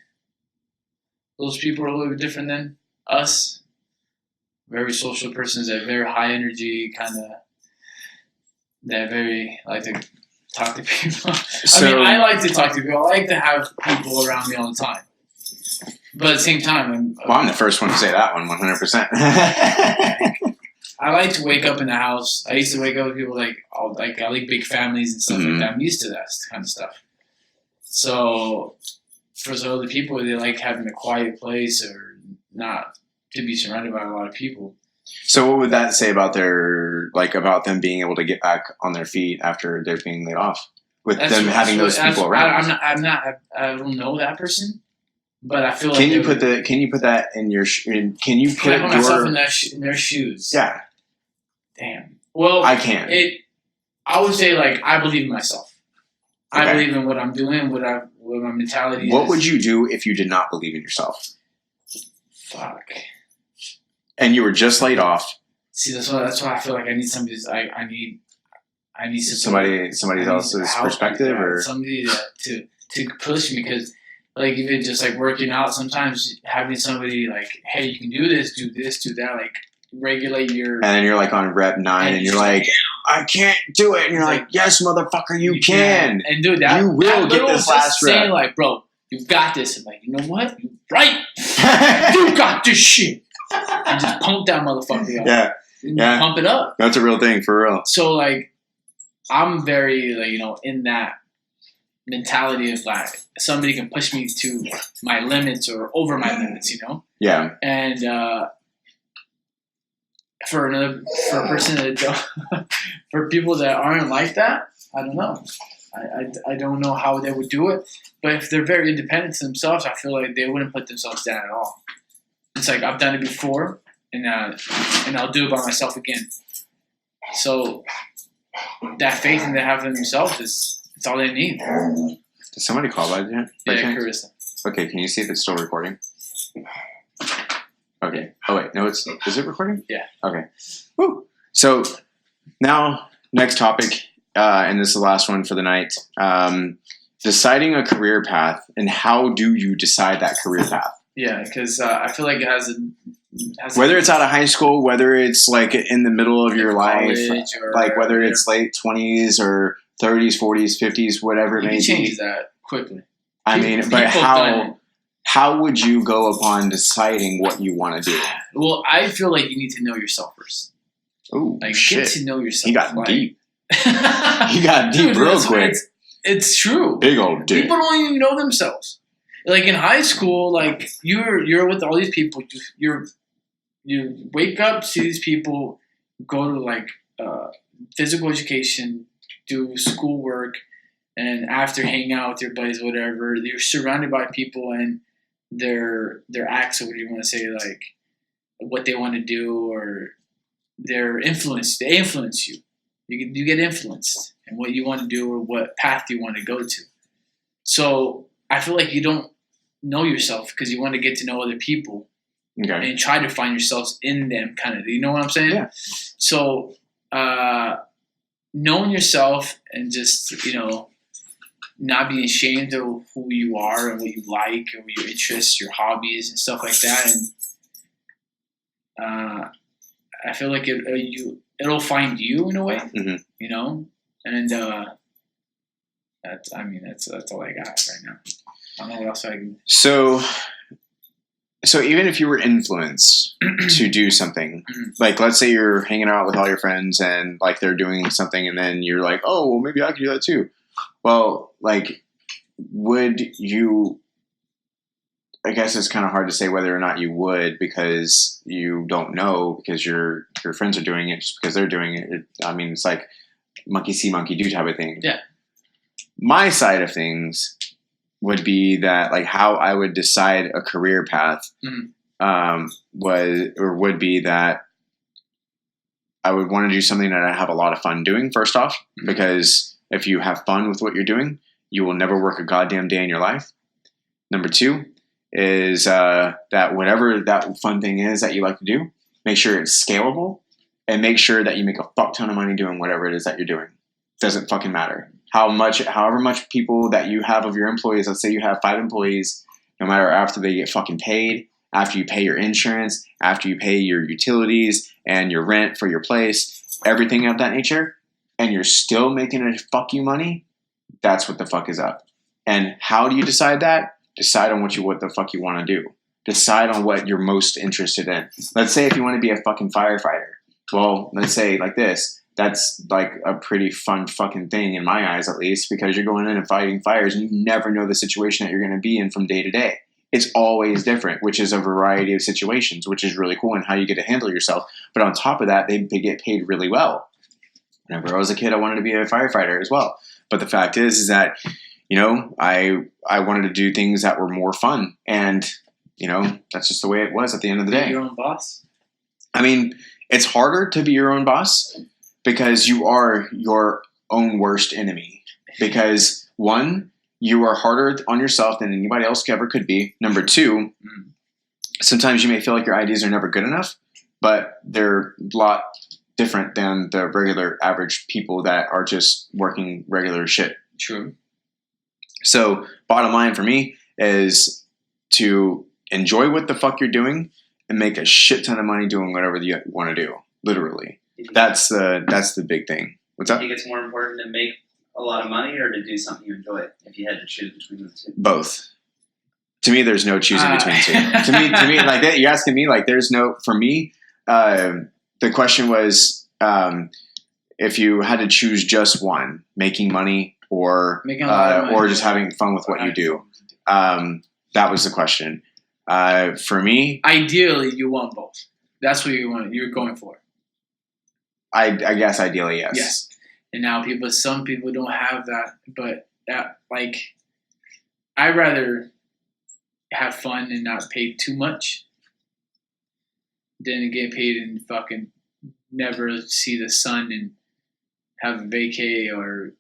those people are a little bit different than us. Very social persons that very high energy, kind of that very like to talk to people. So, I like to talk to people. I like to have people around me all the time. But at the same time, I'm the first one to say that one, 100%. I like to wake up in the house. I used to wake up with people I like big families and stuff like that. I'm used to that kind of stuff. So for some other people, they like having a quiet place or not to be surrounded by a lot of people. So what would that say about about them being able to get back on their feet after they're being laid off? With them having those people around? I don't know that person, but I feel like Can you put that in your? Can you put myself in their shoes? Yeah. Damn. Well, I can. I would say I believe in myself. Okay. I believe in what I'm doing. What my mentality is. What would you do if you did not believe in yourself? Fuck. And you were just laid off. See, that's why I feel like I need somebody. I need somebody else's perspective, or somebody to push me, because even just working out, sometimes having somebody hey, you can do this, do that, regulate your. And then you're on rep 9, and you're like, I can't do it, and you're like, yes, motherfucker, you can. And dude, that you will get this last rep. Saying bro, you got this. I'm you know what? You're right. You got this shit. And just pump that motherfucker up. Yeah. Yeah. Pump it up. That's a real thing, for real. So I'm very in that mentality of somebody can push me to my limits or over my limits, Yeah. And for a person that don't, for people that aren't like that, I don't know. I don't know how they would do it. But if they're very independent to themselves, I feel like they wouldn't put themselves down at all. It's I've done it before, and I'll do it by myself again. So that faith in they have in themselves it's all they need. Did somebody call by chance? Yeah, Carissa. Okay, can you see if it's still recording? Okay. Oh wait, no, is it recording? Yeah. Okay. Woo. So now, next topic, and this is the last one for the night. Deciding a career path, and how do you decide that career path? Yeah, because I feel like it has whether it's out of high school, whether it's in the middle of your life, or whether it's late 20s or 30s, 40s, 50s, whatever it may be. You can change that quickly. But how would you go upon deciding what you want to do? Well, I feel like you need to know yourself first. Ooh, shit. Get to know yourself. He got deep. He got deep real quick. It's true. Big old dick. People don't even know themselves. In high school, you're with all these people. You wake up, see these people, go to physical education, do schoolwork, and after hang out with your buddies, whatever, you're surrounded by people and their acts, or what you want to say, what they want to do, or their influence. They influence you. You get influenced in what you want to do or what path you want to go to. So I feel like you don't know yourself because you want to get to know other people. Okay. And try to find yourselves in them, kind of. You know what I'm saying? Yeah. So knowing yourself and just, not being ashamed of who you are and what you like and your interests, your hobbies and stuff like that. And I feel like it'll find you in a way, mm-hmm. And that's all I got right now. I don't know what else I can. So even if you were influenced to do something, let's say you're hanging out with all your friends and they're doing something, and then you're like, oh, well, maybe I could do that too. Well, would you? I guess it's kind of hard to say whether or not you would, because you don't know, because your friends are doing it just because they're doing it. It's monkey see, monkey do type of thing. Yeah. My side of things would be that how I would decide a career path would be that I would want to do something that I have a lot of fun doing, first off, because if you have fun with what you're doing, you will never work a goddamn day in your life. Number 2 is that whatever that fun thing is that you like to do, make sure it's scalable, and make sure that you make a fuck ton of money doing whatever it is that you're doing. Doesn't fucking matter. However much people that you have of your employees, let's say you have 5 employees, no matter after they get fucking paid, after you pay your insurance, after you pay your utilities and your rent for your place, everything of that nature, and you're still making it fuck you money, that's what the fuck is up. And how do you decide that? Decide on what the fuck you want to do. Decide on what you're most interested in. Let's say if you want to be a fucking firefighter. Well, let's say like this. That's like a pretty fun fucking thing in my eyes, at least, because you're going in and fighting fires and you never know the situation that you're going to be in from day to day. It's always different, which is a variety of situations, which is really cool and how you get to handle yourself. But on top of that, they get paid really well. Whenever I was a kid, I wanted to be a firefighter as well. But the fact is that, I wanted to do things that were more fun. And, that's just the way it was at the end of the day. Your own boss? I mean, it's harder to be your own boss because you are your own worst enemy. Because, one, you are harder on yourself than anybody else ever could be. Number two, sometimes you may feel like your ideas are never good enough, but they're a lot different than the regular average people that are just working regular shit. True. So bottom line for me is to enjoy what the fuck you're doing and make a shit ton of money doing whatever you want to do. Literally. That's the big thing. What's up? Do you think it's more important to make a lot of money or to do something you enjoy if you had to choose between the two? Both. To me, there's no choosing between two. To me, like that, you're asking me, like, there's no, for me, the question was, if you had to choose just one, making money or just having fun with what you do. That was the question. For me, ideally, you want both. That's what you're going for. I guess ideally, yes. Yes. And now some people don't have that, but I'd rather have fun and not pay too much than to get paid and fucking never see the sun and have a vacay or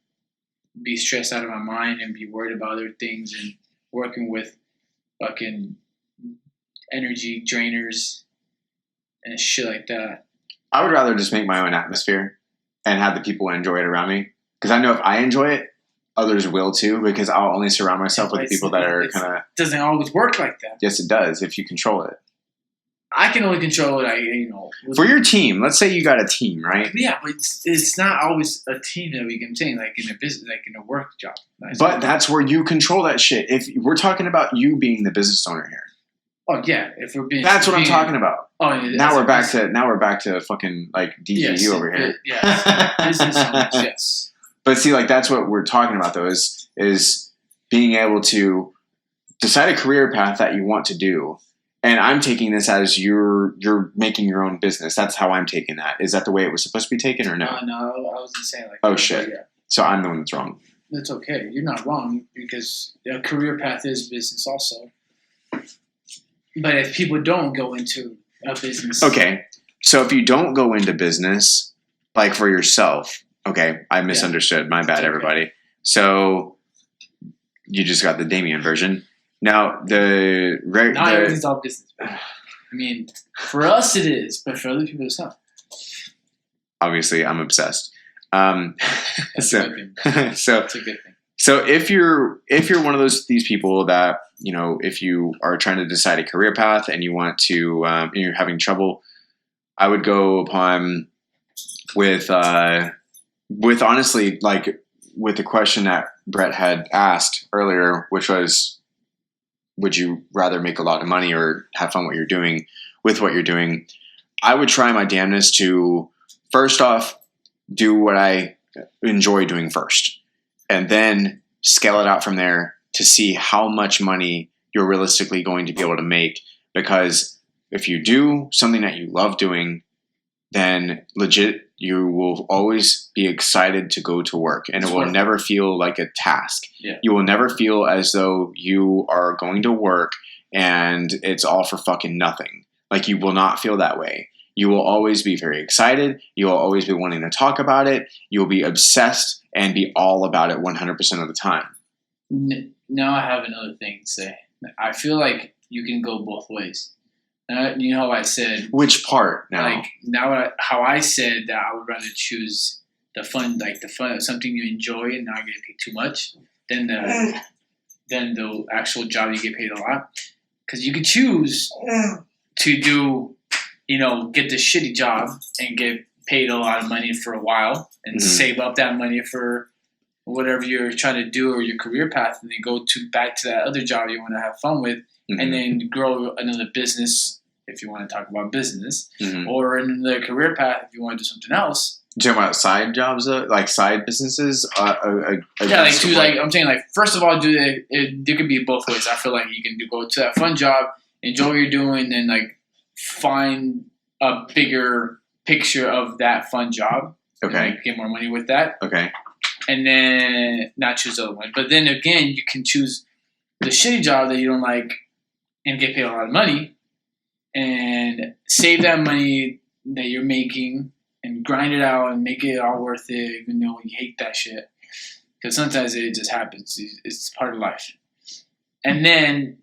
be stressed out of my mind and be worried about other things and working with fucking energy drainers and shit like that. I would rather just make my own atmosphere and have the people enjoy it around me. Because I know if I enjoy it, others will too, because I'll only surround myself with the people that are kind of... doesn't always work like that. Yes, it does, if you control it. I can only control what For your team, let's say you got a team, right? Yeah, but it's not always a team that we can say, like in a business, like in a work job. But that's where you control that shit. If we're talking about you being the business owner here. Oh yeah, if we're being... That's what I'm talking about. Oh, yeah, now we're back to fucking like DGU over here. Yes, business owners, yes. But see, like that's what we're talking about though, is being able to decide a career path that you want to do. And I'm taking this as you're making your own business. That's how I'm taking that. Is that the way it was supposed to be taken or no? No, I wasn't saying like oh that. Shit. Yeah. So I'm the one that's wrong. That's okay. You're not wrong because a career path is business also. But if people don't go into a business... Okay. So if you don't go into business, like for yourself... Okay, I misunderstood. My bad, everybody. So you just got the Damian version. Now, not everything's all business. I mean, for us it is, but for other people it's not. Obviously, I'm obsessed. That's a good thing. So if you're one of these people that, if you are trying to decide a career path and you want to, and you're having trouble, I would go upon with honestly, like with the question that Brett had asked earlier, which was, would you rather make a lot of money or have fun with what you're doing? I would try my damnedest to, first off, do what I enjoy doing first, and then scale it out from there to see how much money you're realistically going to be able to make. Because if you do something that you love doing, then legit, you will always be excited to go to work, and it will never feel like a task. Yeah. You will never feel as though you are going to work and it's all for fucking nothing. Like, you will not feel that way. You will always be very excited. You will always be wanting to talk about it. You will be obsessed and be all about it 100% of the time. Now I have another thing to say. I feel like you can go both ways. You know how I said... Which part now? Like, how I said that I would rather choose the fun of something you enjoy and not get paid too much than the actual job you get paid a lot. Because you could choose to do, get the shitty job and get paid a lot of money for a while and save up that money for whatever you're trying to do or your career path, and then go back to that other job you want to have fun with, and then grow another business if you want to talk about business, or in the career path if you want to do something else. You're talking about side jobs, like side businesses? I'm saying, like, first of all, it could be both ways. I feel like you can go to that fun job, enjoy what you're doing, and like find a bigger picture of that fun job. Okay. And, like, get more money with that. Okay. And then not choose the other one. But then again, you can choose the shitty job that you don't like and get paid a lot of money and save that money that you're making and grind it out and make it all worth it, even though you hate that shit. Because sometimes it just happens. It's part of life. And then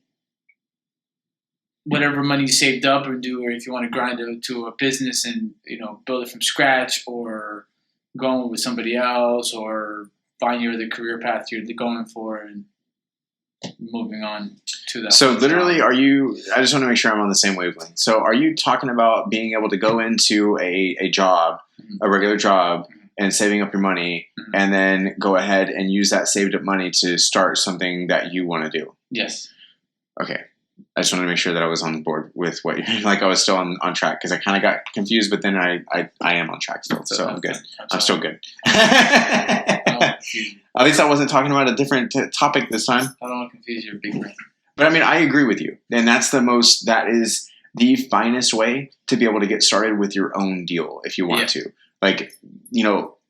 whatever money you saved up, or if you want to grind it to a business and, build it from scratch, or going with somebody else, or find your other career path you're going for and moving on to that. So literally, I just want to make sure I'm on the same wavelength. So are you talking about being able to go into a job, a regular job, and saving up your money, and then go ahead and use that saved up money to start something that you want to do? Yes. Okay. I just wanted to make sure that I was on board with what you're like. I was still on track, because I kind of got confused, but then I am on track still, so I'm good. I'm still good. At least I wasn't talking about a different topic this time. I don't want to confuse your big brain. But I mean, I agree with you, and that is the finest way to be able to get started with your own deal if you want to. Like,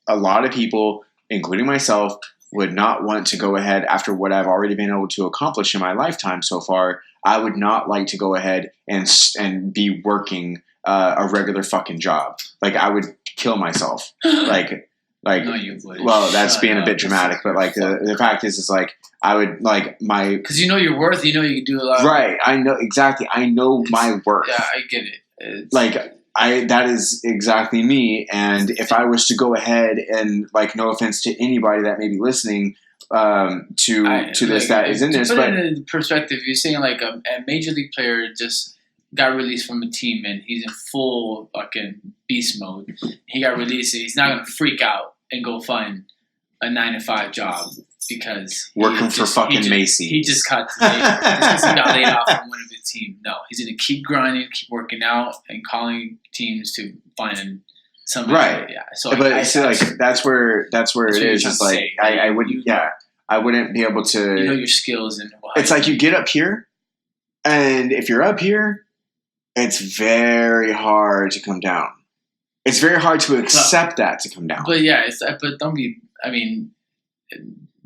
a lot of people, including myself, would not want to go ahead after what I've already been able to accomplish in my lifetime so far. I would not like to go ahead and be working a regular fucking job. Like, I would kill myself. No, you would. Well, that's being a bit dramatic, but like the fact is like I would like my, because your worth. You can do a lot. Right. I know exactly. I know my worth. Yeah, I get it. That is exactly me. And if I was to go ahead and, like, no offense to anybody that may be listening to this that is in this, but put it in perspective, you're saying like a major league player just got released from a team and he's in full fucking beast mode. He got released and he's not gonna freak out and go find a 9-to-5 job because working for fucking Macy. He just got laid off from one of his team. No, he's gonna keep grinding, keep working out, and calling teams to find somebody. Right. Yeah. So, that's where it is. It's like I wouldn't. Yeah, I wouldn't be able to. Your skills and. It's like you get up here, and if you're up here, it's very hard to come down. It's very hard to accept that to come down. But yeah, but don't be. I mean,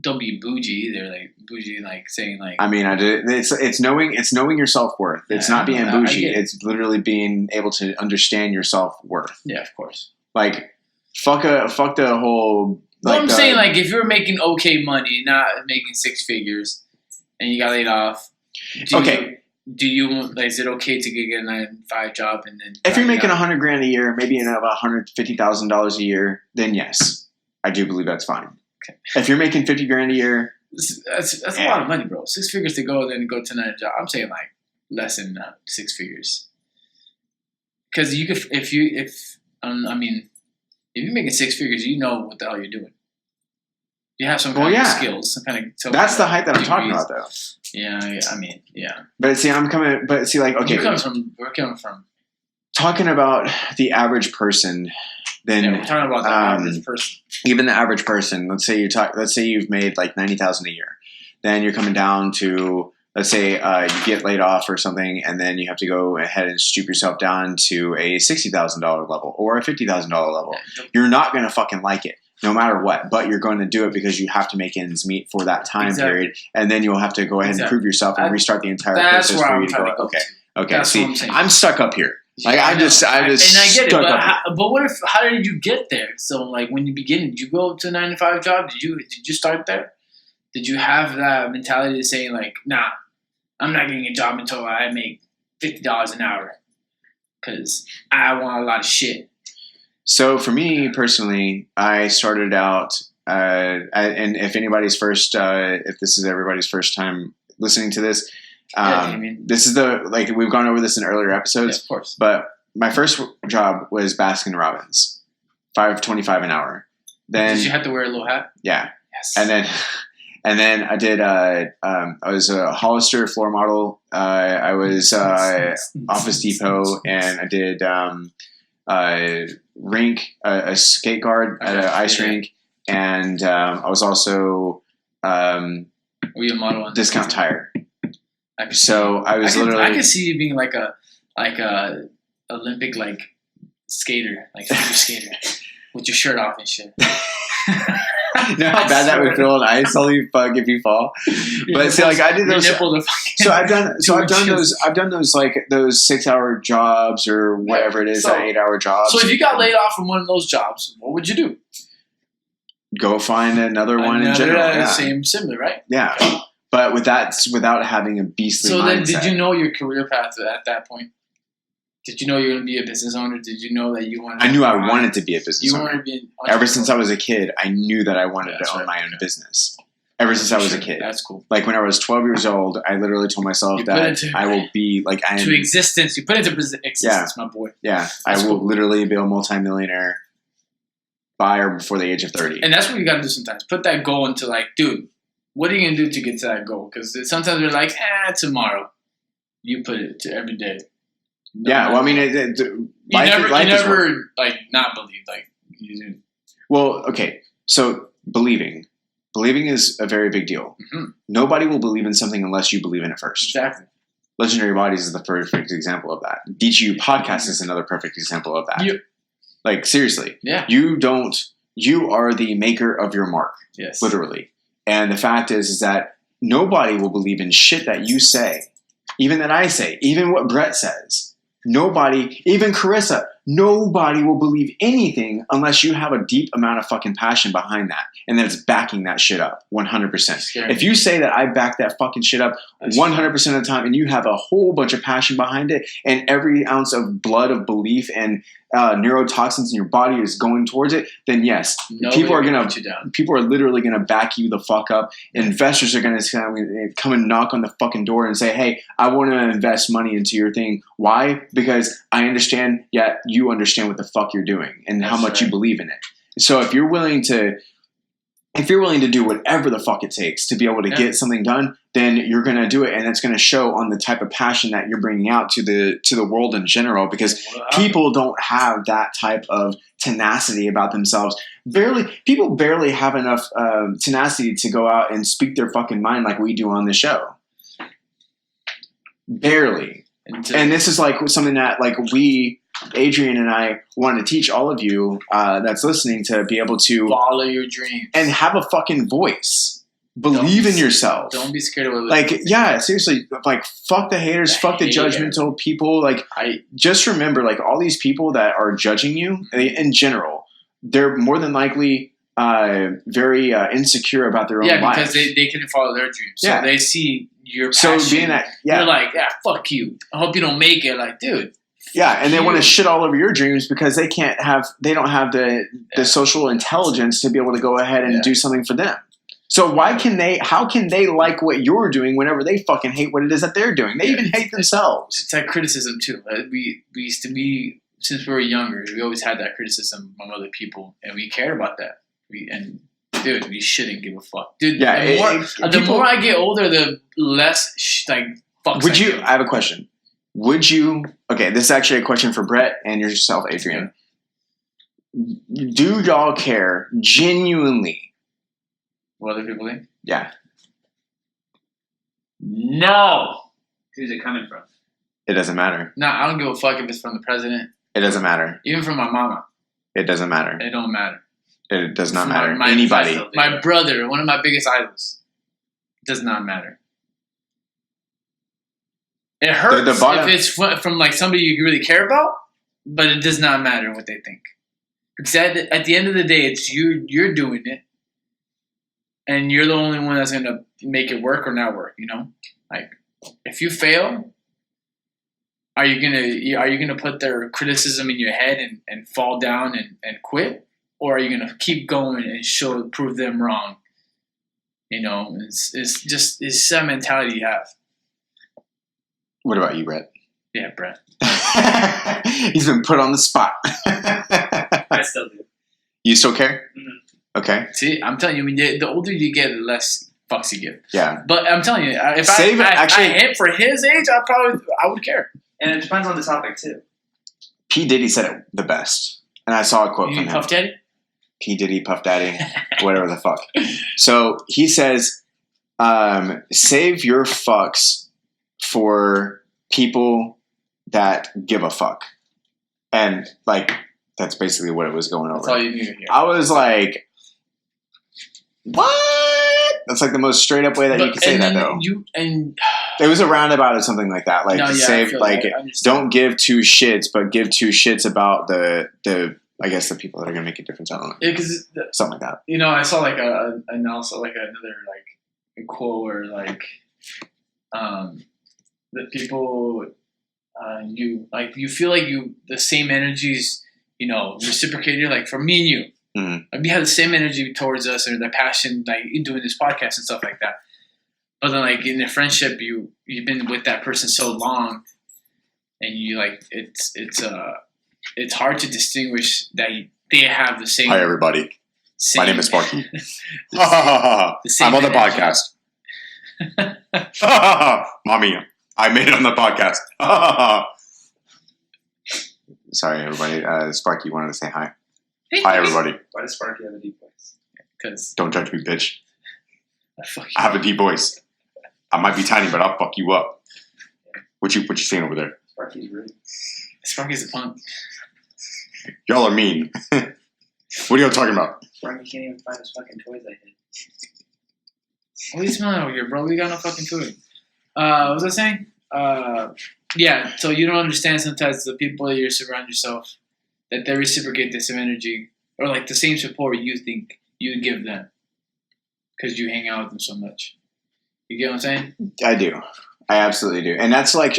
don't be bougie either. Like bougie, like saying like. I mean, it's knowing your self-worth. It's not being bougie. It's literally being able to understand your self-worth. Yeah, of course. Like, fuck the whole. Like, I'm saying, like, if you're making okay money, not making 6 figures, and you got laid off. Do you like? Is it okay to get a 9-to-5 job and then? If you're making $100,000 a year, maybe about $150,000 a year, then yes, I do believe that's fine. Okay. If you're making $50,000 a year, that's a lot of money, bro. 6 figures to go, then go to another job. I'm saying like less than 6 figures. Because you could, if you're making 6 figures, you know what the hell you're doing. You have some kind of skills, some kind of. That's the height that I'm talking about, though. Yeah, I mean, yeah. But see, okay. We're coming from. Talking about the average person, then we're talking about the average person. Even the average person. Let's say you've made like $90,000 a year. Then you're coming down to, let's say you get laid off or something, and then you have to go ahead and stoop yourself down to a $60,000 level or a $50,000 level. You're not going to fucking like it, no matter what. But you're going to do it because you have to make ends meet for that time period, and then you'll have to go ahead and prove yourself and restart the entire process for you to go. Okay. That's see, I'm stuck up here. Like I just and I get it, but what if? How did you get there? So like when you begin, did you go to a 9-to-5 job? Did you start there? Did you have that mentality to say like, nah, I'm not getting a job until I make $50 an hour because I want a lot of shit? So for me personally, I started out, and if anybody's if this is everybody's first time listening to this. This is we've gone over this in earlier episodes, of course. But my first job was Baskin Robbins. $5.25 an hour. Then Did you have to wear a little hat? yeah, Yes. and then I did. I was a Hollister floor model. I was Office Depot, and I did a skate guard at an ice rink, and I was also Were you a model on Discount Tire. I could So I was literally. I could see you being like a Olympic like skater, like figure skater, with your shirt off and shit. You know how bad that would feel on ice? Holy fuck if you fall. But see, like I did those. So I've done those like those 6-hour jobs or whatever it is, that 8-hour jobs. So if you got laid off from one of those jobs, what would you do? Go find another one in general. Yeah. Similar, right? Yeah. But without having a beastly mindset. So then, did you know your career path at that point? Did you know you were going to be a business owner? Did you know that you wanted? I knew I wanted to be a business you owner. wanted to be Ever since I was a kid, I knew that I wanted to own my own business. Ever since I was a kid. That's cool. Like when I was 12 years old, I literally told myself that I will be like I am. To existence. You put it into existence, my boy. Yeah. I will literally be a multimillionaire by or before the age of 30. And that's what you got to do sometimes. Put that goal into like, dude, what are you going to do to get to that goal? Because sometimes we're like, tomorrow. You put it to every day. No, yeah, well, I mean, you never like not believe, like you do. Well, okay, so believing is a very big deal. Mm-hmm. Nobody will believe in something unless you believe in it first. Exactly. Legendary Bodies is the perfect example of that. DGU Podcast is another perfect example of that. Yep. Like seriously, yeah. You are the maker of your mark. Yes. Literally, and the fact is that nobody will believe in shit that you say, even that I say, even what Brett says. Nobody, even Carissa, nobody will believe anything unless you have a deep amount of fucking passion behind that. And then it's backing that shit up 100%. If you say that I back that fucking shit up 100% of the time and you have a whole bunch of passion behind it and every ounce of blood of belief and neurotoxins in your body is going towards it, then yes, people are literally going to back you the fuck up. Investors are going to come and knock on the fucking door and say, hey, I want to invest money into your thing. Why? Because I understand, you understand what the fuck you're doing and how much you believe in it. So if you're willing to do whatever the fuck it takes to be able to get something done, then you're going to do it, and it's going to show on the type of passion that you're bringing out to the world in general, because people don't have that type of tenacity about themselves. People barely have enough tenacity to go out and speak their fucking mind like we do on the show. Barely. And this is like something that like Adrian and I want to teach all of you that's listening to be able to follow your dreams and have a fucking voice. Believe in yourself. Don't be scared of what like seriously, like fuck the haters, fuck the judgmental people. Like just remember, like all these people that are judging you in general, they're more than likely very insecure about their own life. Yeah, because they couldn't follow their dreams. So they see your passion. So being that, they're like, fuck you. I hope you don't make it. Like, dude. Yeah, and they want to shit all over your dreams because they don't have the social intelligence to be able to go ahead and do something for them. So how can they like what you're doing whenever they fucking hate what it is that they're doing? They even hate themselves. It's like criticism too. We used to be, since we were younger, we always had that criticism from other people, and we cared about that. Dude, we shouldn't give a fuck. Dude, the more I get older, the less fucks would you? I have a question. Would you? Okay, this is actually a question for Brett and yourself, Adrian. Do y'all care genuinely? What other people think? Yeah. No. Who's it coming from? It doesn't matter. No, I don't give a fuck if it's from the president. It doesn't matter. Even from my mama. It doesn't matter. It don't matter. It does not matter. Anybody. My brother, one of my biggest idols. Does not matter. It hurts if it's from like somebody you really care about, but it does not matter what they think. Because at the end of the day, it's you're doing it. And you're the only one that's going to make it work or not work, you know? Like, if you fail, are you gonna put their criticism in your head and fall down and quit? Or are you going to keep going and prove them wrong? You know, it's that mentality you have. What about you, Brett? Yeah, Brett. He's been put on the spot. I still do. You still care? Mhm. Okay. See, I'm telling you, I mean, the older you get, the less fucks you give. Yeah. But I'm telling you, if Save it, actually- I hit for his age, I would care. And it depends on the topic too. P. Diddy said it the best. And I saw a quote You from mean him. Puff Daddy? P. Diddy, Puff Daddy, whatever the fuck. So he says, save your fucks for people that give a fuck. And, like, that's basically what it was going That's over. all you need to hear. I was like, what? That's like the most straight up way that you can say that, though. It was a roundabout or something like that. Like, No, yeah, I save, feel like, that. I understand. don't give two shits, but give two shits about the I guess the people that are going to make a difference. I don't know. Yeah, because Something like that. you know, I saw like a also like another like a quote where like the people you feel like the same energies reciprocated, like for me and you. Mhm. Like we have the same energy towards us or the passion like in doing this podcast and stuff like that. But then like in a friendship you've been with that person so long and you like it's hard to distinguish that they have the same. Hi, everybody. Same, My name is Sparky. same I'm on the energy. podcast. Mommy, I made it on the podcast. Sorry, everybody. Sparky wanted to say hi. Hi, everybody. Why does Sparky have a deep voice? Because Don't judge me, bitch. fuck I have a deep voice. I might be tiny, but I'll fuck you up. What you saying over there? Sparky's rude. Sparky's a punk. Y'all are mean. What are y'all talking about? Sparky can't even find his fucking toys I hid. What are you smelling over here, bro? We got no fucking food. What was I saying? Yeah, so you don't understand sometimes the people that you surround yourself, that they reciprocate the same energy, or like the same support you think you give them. Because you hang out with them so much. You get what I'm saying? I do. I absolutely do. And that's like,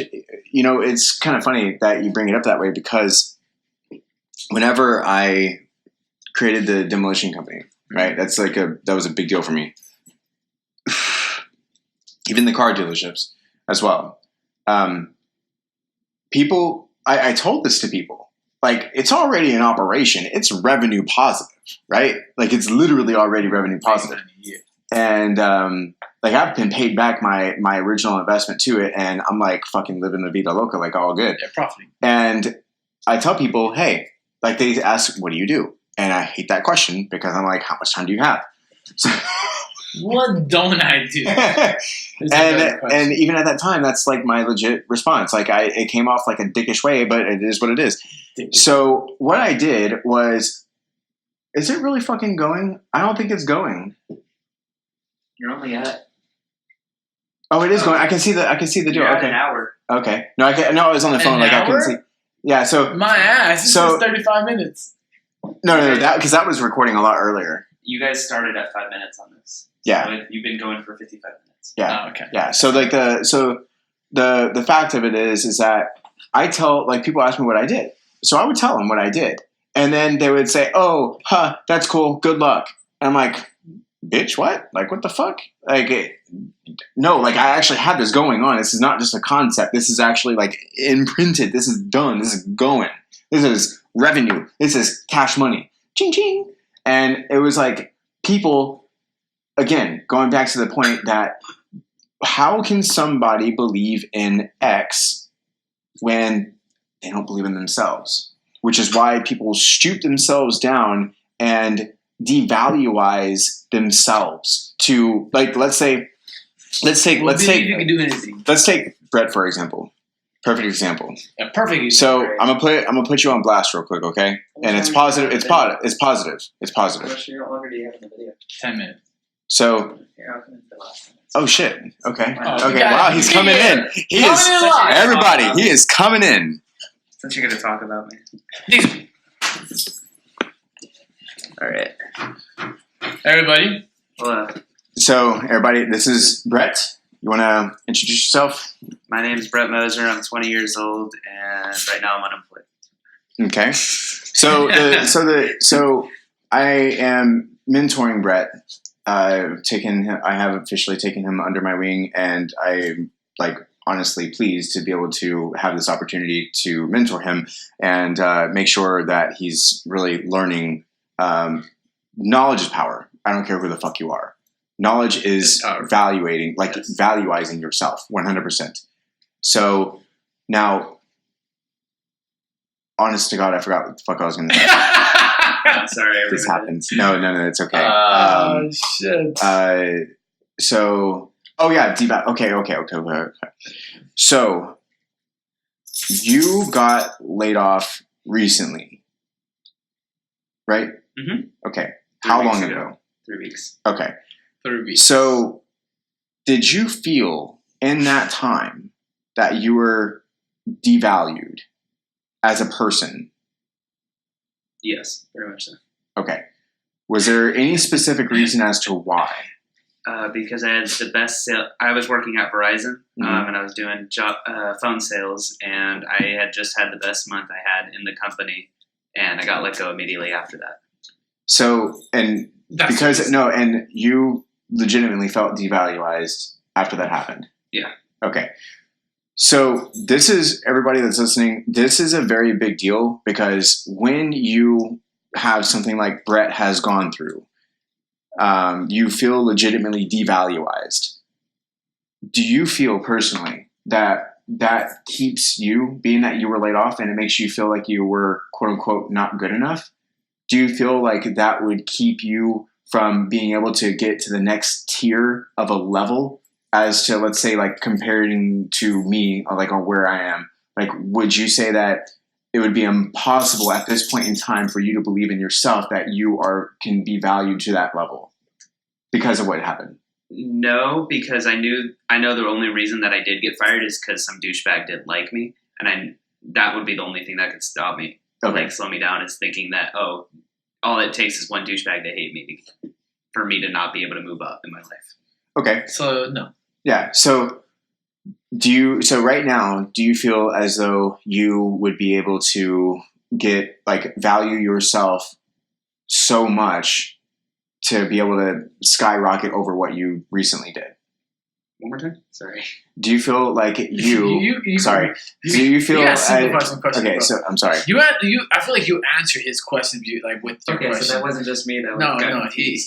it's kind of funny that you bring it up that way because whenever I created the Demolition Company, right? That was a big deal for me. Even the car dealerships as well. People, I told this to people, like it's already an operation. It's revenue positive, right? Like it's literally already revenue positive. Yeah. And like I've been paid back my original investment to it, and I'm like fucking living la vida loca, like all good. Yeah, profiting. And I tell people, hey, like they ask, what do you do? And I hate that question because I'm like, how much time do you have? So, What don't I do? It's a better question. and even at that time, that's like my legit response. Like it came off like a dickish way, but it is what it is. So what I did was, is it really fucking going? I don't think it's going. You're only at. Oh, it is going. I can see the deal. You're at Okay. an hour. Okay. No, I was on the phone. An Like I hour? can see. Yeah. So My ass. This So- is 35 minutes. no, because that was recording a lot earlier. You guys started at 5 minutes on this. Yeah. So you've been going for 55 minutes. Yeah. Oh, okay. Yeah. So like the fact of it is that I tell like people ask me what I did, so I would tell them what I did, and then they would say, "Oh, that's cool. Good luck." And I'm like, "Bitch, what? Like what the fuck? Like no, like I actually had this going on. This is not just a concept. This is actually like imprinted. This is done. This is going. This is revenue. This is cash money. Ching ching." And it was like people, again, going back to the point that how can somebody believe in X when they don't believe in themselves? Which is why people shoot themselves down and devaluize themselves to, like, let's take You can do anything. let's take Brett for example. Perfect example. Yeah, perfect. So I'm gonna put you on blast real quick, okay? And it's positive. It's positive. It's How positive. much longer do you have in the video? 10 minutes. So, Here, I'll come in for the last minutes. oh shit. Okay. Oh, Okay. yeah, Wow, he's he's coming here. in. He Coming is. in live. Everybody, he is coming in. Since you're going to talk about me. These- All right. Everybody. Hello. So, everybody, this is Brett. You want to introduce yourself? My name is Brett Moser. I'm 20 years old, and right now I'm unemployed. Okay. So I am mentoring Brett. I have officially taken him under my wing, and I'm like honestly pleased to be able to have this opportunity to mentor him and make sure that he's really learning knowledge is power. I don't care who the fuck you are. Knowledge is valuizing yourself 100%. So now, honest to God, I forgot what the fuck I was going to say. Sorry. This happens. No, it's okay. Shit. So, okay. So, you got laid off recently, right? Mm-hmm. Okay. How long ago? 3 weeks. Okay. 3 weeks. So, did you feel in that time that you were devalued as a person? Yes, very much so. Okay. Was there any specific reason as to why? Because I had the best sale. I was working at Verizon, and I was doing phone sales, and I had just had the best month I had in the company, and I got let go immediately after that. So, and you legitimately felt devaluized after that happened. Yeah. Okay. So this is, everybody that's listening, this is a very big deal, because when you have something like Brett has gone through, you feel legitimately devaluized. Do you feel personally that keeps you, being that you were laid off and it makes you feel like you were quote unquote not good enough? Do you feel like that would keep you from being able to get to the next tier of a level, as to, let's say, like comparing to me, like on where I am? Like, would you say that it would be impossible at this point in time for you to believe in yourself that you can be valued to that level because of what happened? No, because I know the only reason that I did get fired is because some douchebag didn't like me, and that would be the only thing that could stop me. Okay. Like, slow me down is thinking that, all it takes is one douchebag to hate me for me to not be able to move up in my life. Okay. So, no. Yeah. So right now, do you feel as though you would be able to value yourself so much to be able to skyrocket over what you recently did? One more time? Sorry. Do you feel like you sorry. Do you feel question, okay, so I'm sorry. I feel like you answer his questions with your question. So that wasn't just me. That was no. He's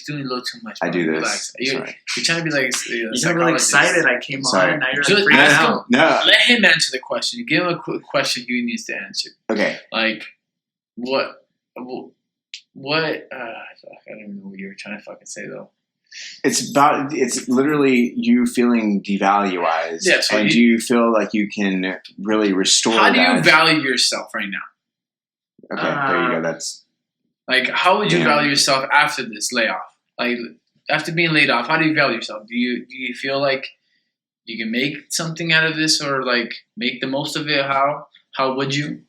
doing a little too much. I do this. Relax. You're trying to be like you got really excited. I came on. Now you're just freaking ask him. out. No. Let him answer the question. Give him a quick question he needs to answer. Okay. Like what? I don't even know what you were trying to fucking say though. It's literally you feeling devaluized. Yeah, so and do you feel like you can really restore how that? do you value yourself right now? Okay, there you go. That's like, how would you value yourself after this layoff? Like, after being laid off, how do you value yourself? Do you feel like you can make something out of this, or like make the most of it? How would you?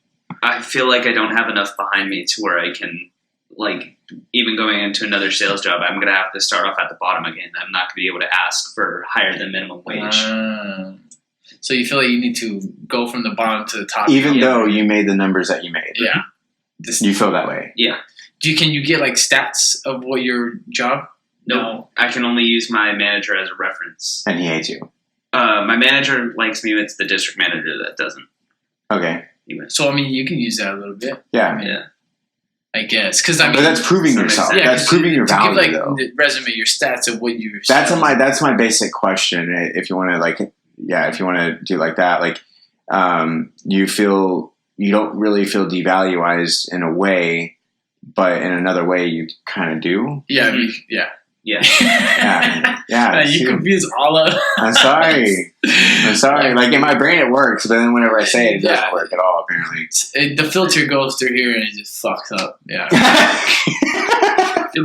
I feel like I don't have enough behind me to where I can, like, even going into another sales job, I'm going to have to start off at the bottom again. I'm not going to be able to ask for higher than minimum wage. So you feel like you need to go from the bottom to the top, even though you made the numbers that you made. Yeah, you feel that way. Yeah. Can you get like stats of what your job? No, I can only use my manager as a reference. And he hates you. My manager likes me. It's the district manager that doesn't. Okay. So I mean, you can use that a little bit. Yeah. Yeah. I guess, because but that's proving yourself. Yeah, that's proving your value. Give, though. The resume, your stats of what you. That's my basic question. If you want to if you want to do like that, you don't really feel devaluized in a way, but in another way you kind of do. Yeah. Yeah. Yeah. You confuse all of. I'm sorry. Like in my brain it works, but then whenever I say it doesn't work at all. Apparently, the filter goes through here and it just fucks up. Yeah.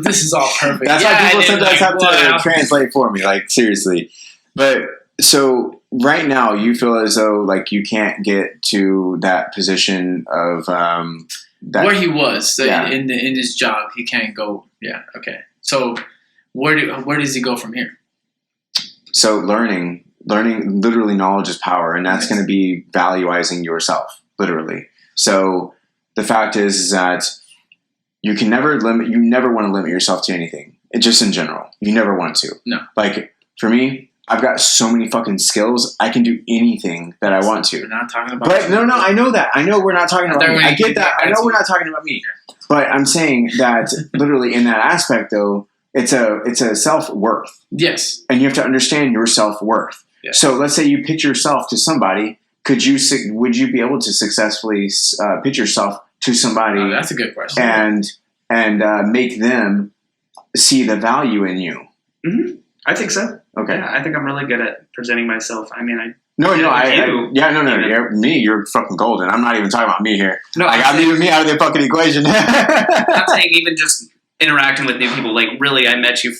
This is all perfect. That's why people sometimes have to translate for me. Like, seriously. But so right now you feel as though like you can't get to that position of where he was in his job. He can't go. Yeah. Okay. So where does he go from here? So learning, literally knowledge is power, and that's going to be valuizing yourself, literally. So the fact is that you never want to limit yourself to anything. Just in general, you never want to. No. Like for me, I've got so many fucking skills. I can do anything that I want to. We're not talking about. But no, I know that. I know we're not talking about me. I get that. I know we're not talking about me. But I'm saying that literally in that aspect, though, it's a self-worth. Yes. And you have to understand your self-worth. Yes. So let's say you pitch yourself to somebody. Would you be able to successfully pitch yourself to somebody? Oh, that's a good question. And make them see the value in you? Mm-hmm. I think so. Okay. Yeah, I think I'm really good at presenting myself. I mean, you're fucking golden. I'm not even talking about me here. No, I'm leaving me out of the fucking equation. I'm saying even just interacting with new people. Like, really, I met you,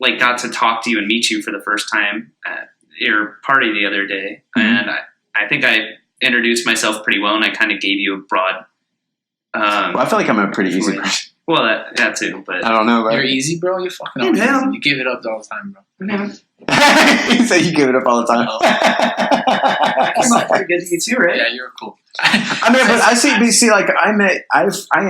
like, got to talk to you and meet you for the first time at your party the other day, and I think I introduced myself pretty well, and I kind of gave you a broad. Well, I feel like I'm a pretty easy person. Well, that too, but I don't know. But you're easy, bro. You're fucking up. Yeah. You give it up all the time, bro. You say you give it up all the time. I'm pretty good to you too, right? Yeah, you're cool. I mean, but I see, like I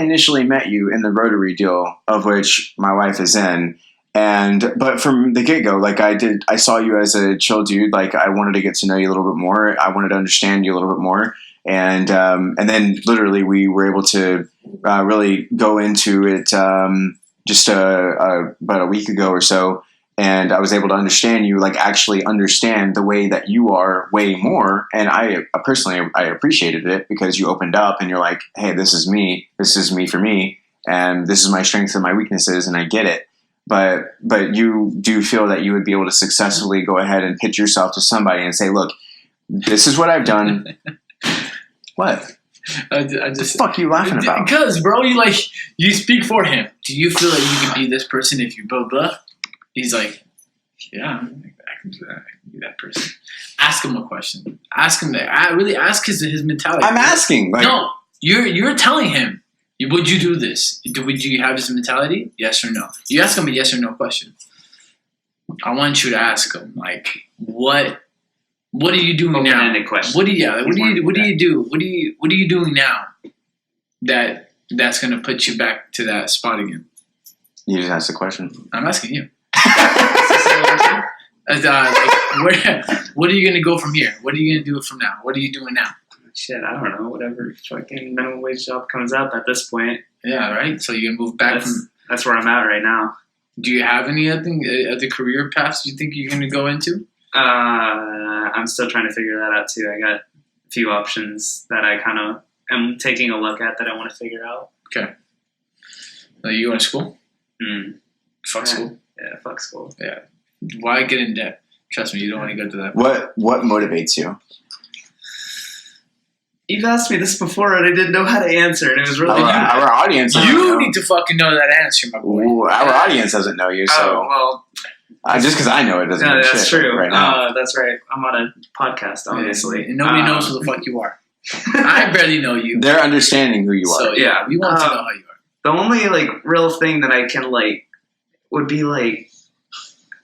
initially met you in the Rotary deal, of which my wife is in, but from the get go, like I saw you as a chill dude. Like I wanted to get to know you a little bit more. I wanted to understand you a little bit more, and then literally we were able to really go into it just about a week ago or so. And I was able to understand you, like actually understand the way that you are way more. And I personally appreciated it because you opened up and you're like, hey, this is me for me. And this is my strengths and my weaknesses. And I get it. But you do feel that you would be able to successfully go ahead and pitch yourself to somebody and say, look, this is what I've done. What? I just the fuck you laughing about? Because, bro, you speak for him. Do you feel like you could be this person if you blah blah? He's like, yeah, I can do that. I can be that person. Ask him a question. Ask him that. I really ask his mentality. I'm asking. Like, no, you're telling him. Would you do this? Would you have his mentality? Yes or no? You ask him a yes or no question. I want you to ask him, like, what are you doing now? Open-ended question. What do you do? What are you doing now that's gonna put you back to that spot again? You just asked the question. I'm asking you. What are you gonna go from here? What are you gonna do from now? What are you doing now? Shit, I don't know. Whatever fucking minimum wage job comes up at this point. Yeah, right. So you're gonna move back that's where I'm at right now. Do you have any other career paths you think you're gonna go into? I'm still trying to figure that out too. I got a few options that I kind of am taking a look at that I want to figure out. Okay. Are you going to school? Fuck school. Yeah, fuck school. Yeah. Why get in debt? Trust me, you don't want to go to that. What motivates you? You've asked me this before, and I didn't know how to answer, and it was really our audience. You need to fucking know that answer, my boy. Ooh, our audience doesn't know you, so well, just because I know it doesn't. No, that's shit true. Right now. That's right. I'm on a podcast, obviously, and nobody knows who the fuck you are. I barely know you. They're understanding who you are. So yeah, we want to know how you are. The only real thing that I can would be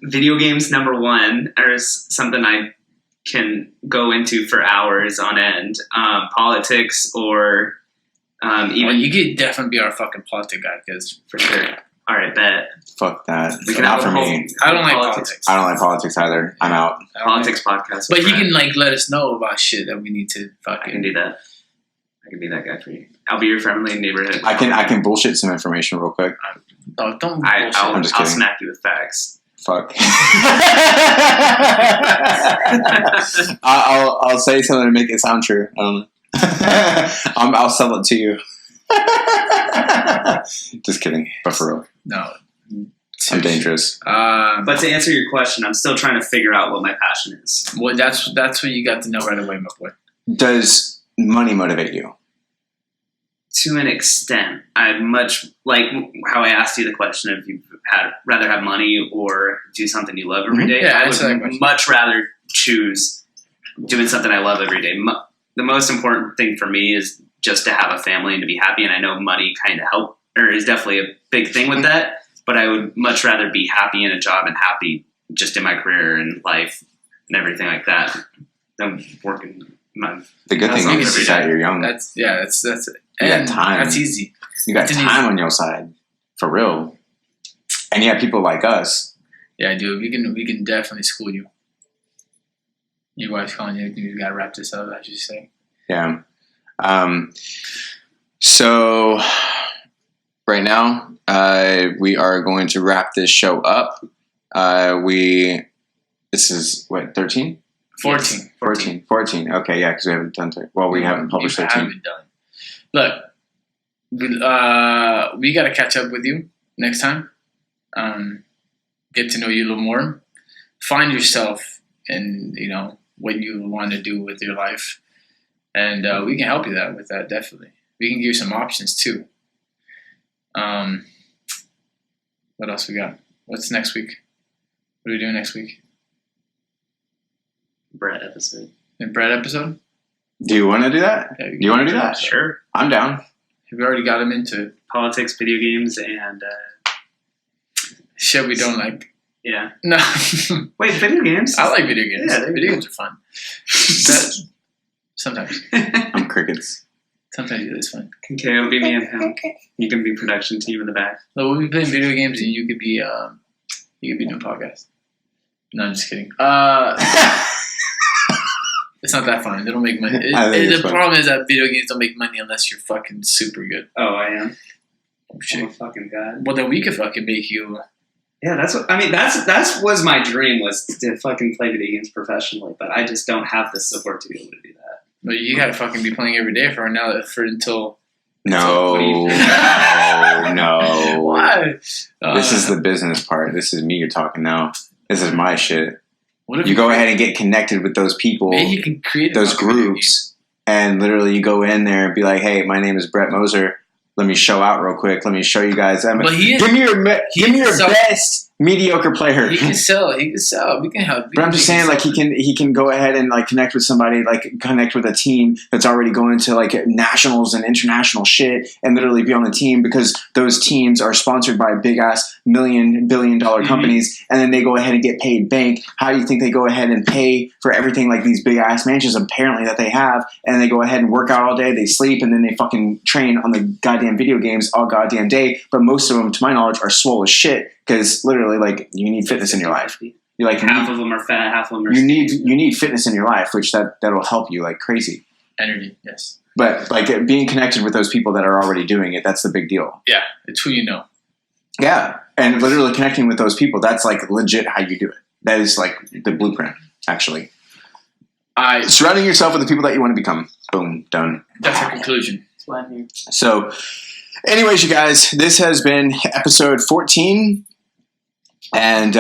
video games number one, or something I can go into for hours on end. Politics or even you could definitely be our fucking politic guy, because for sure. All right, bet. Fuck that. We can Not have for me. I don't like politics. I don't like politics either. I'm out. Politics podcast. But he can let us know about shit that we need to fucking. I can do that. I can be that guy for you. I'll be your friendly neighborhood. I can bullshit some information real quick. Oh, don't bullshit. I'm just kidding. I'll smack you with facts. Fuck. I'll say something to make it sound true. I don't know. I'll sell it to you. Just kidding, but for real. No. I'm dangerous. But to answer your question, I'm still trying to figure out what my passion is. Well, that's what you got to know right away, my boy. Does money motivate you? To an extent. I'd much like how I asked you the question if you'd rather have money or do something you love every day. Yeah, I would much rather choose doing something I love every day. The most important thing for me is just to have a family and to be happy. And I know money kind of is definitely a big thing with that. But I would much rather be happy in a job and happy just in my career and life and everything like that than working. The good thing is that you're young. That's it. You got time. That's easy. You got time on your side, for real. And you have people like us. Yeah, dude. We can definitely school you. Your wife's calling you. You got to wrap this up, as you say. Yeah. So right now. We are going to wrap this show up. This is what, 13? 14. 14. Okay, yeah, because we haven't done we haven't published 13. Haven't done. Look, we got to catch up with you next time. Get to know you a little more. Find yourself and what you want to do with your life, and we can help you with that. Definitely, we can give you some options too. What else we got? What's next week? What are we doing next week? Brett episode. A Brett episode? Do you want to do that? Yeah, do you want to do that? Sure. I'm down. We already got him into politics, video games, and shit we don't like. Yeah. No. Wait, video games? I like video games. Yeah, video games are fun. Sometimes. I'm crickets. Sometimes it's fun. Okay, it'll be me and him. You can be production team in the back. So we'll be playing video games, and you could be doing podcasts. No, I'm just kidding. It's not that fun. They don't make money. The problem is that video games don't make money unless you're fucking super good. Oh, I am. Oh, shit. I'm a fucking god. Well, then we could fucking make you. Yeah, that's what I mean. That's was my dream, was to fucking play video games professionally, but I just don't have the support to be able to do that. But you gotta fucking be playing every day until. No. Why? This is the business part. This is me you're talking now. This is my shit. What if you go ahead and get connected with those people, maybe you can create those groups, and literally you go in there and be like, "Hey, my name is Brett Moser. Let me show out real quick. Let me show you guys. Give me your best mediocre player." He can sell. We can help. But I'm just saying, like, he can go ahead and like connect with somebody, like connect with a team that's already going to like nationals and international shit, and literally be on the team, because those teams are sponsored by big ass billion-dollar companies, and then they go ahead and get paid bank. How do you think they go ahead and pay for everything, like these big ass mansions apparently that they have, and they go ahead and work out all day, they sleep, and then they fucking train on the goddamn video games all goddamn day? But most of them, to my knowledge, are swole as shit, because literally, like, you need fitness in your life. You like half of them are fat, half of them are you need fitness in your life, which that'll help you like crazy. Energy, yes. But like being connected with those people that are already doing it, that's the big deal. Yeah, it's who you know. Yeah, and literally connecting with those people, that's like legit how you do it. That is like the blueprint, actually. Surrounding yourself with the people that you want to become. Boom, done. That's our conclusion. That's why I'm here. So, anyways, you guys, this has been episode 14. And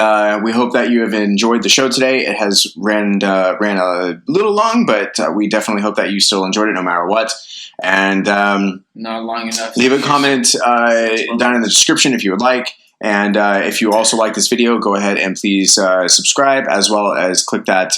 we hope that you have enjoyed the show today. It has ran a little long, but we definitely hope that you still enjoyed it no matter what. And not long enough. Leave a comment down in the description if you would like. And if you also like this video, go ahead and please subscribe, as well as click that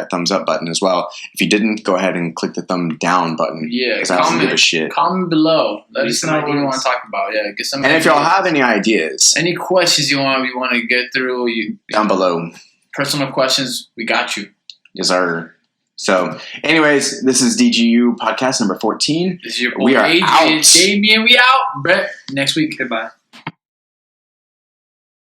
thumbs up button as well. If you didn't, go ahead and click the thumb down button. Yeah, comment below. Let us know what you want to talk about. Yeah, get some. And if y'all have any ideas, any questions we want to get through, down below. Personal questions, we got you. Yes, sir. So, anyways, this is DGU podcast number 14. This is your boy we are AJ, out. Damian, we out. Brett, next week. Goodbye.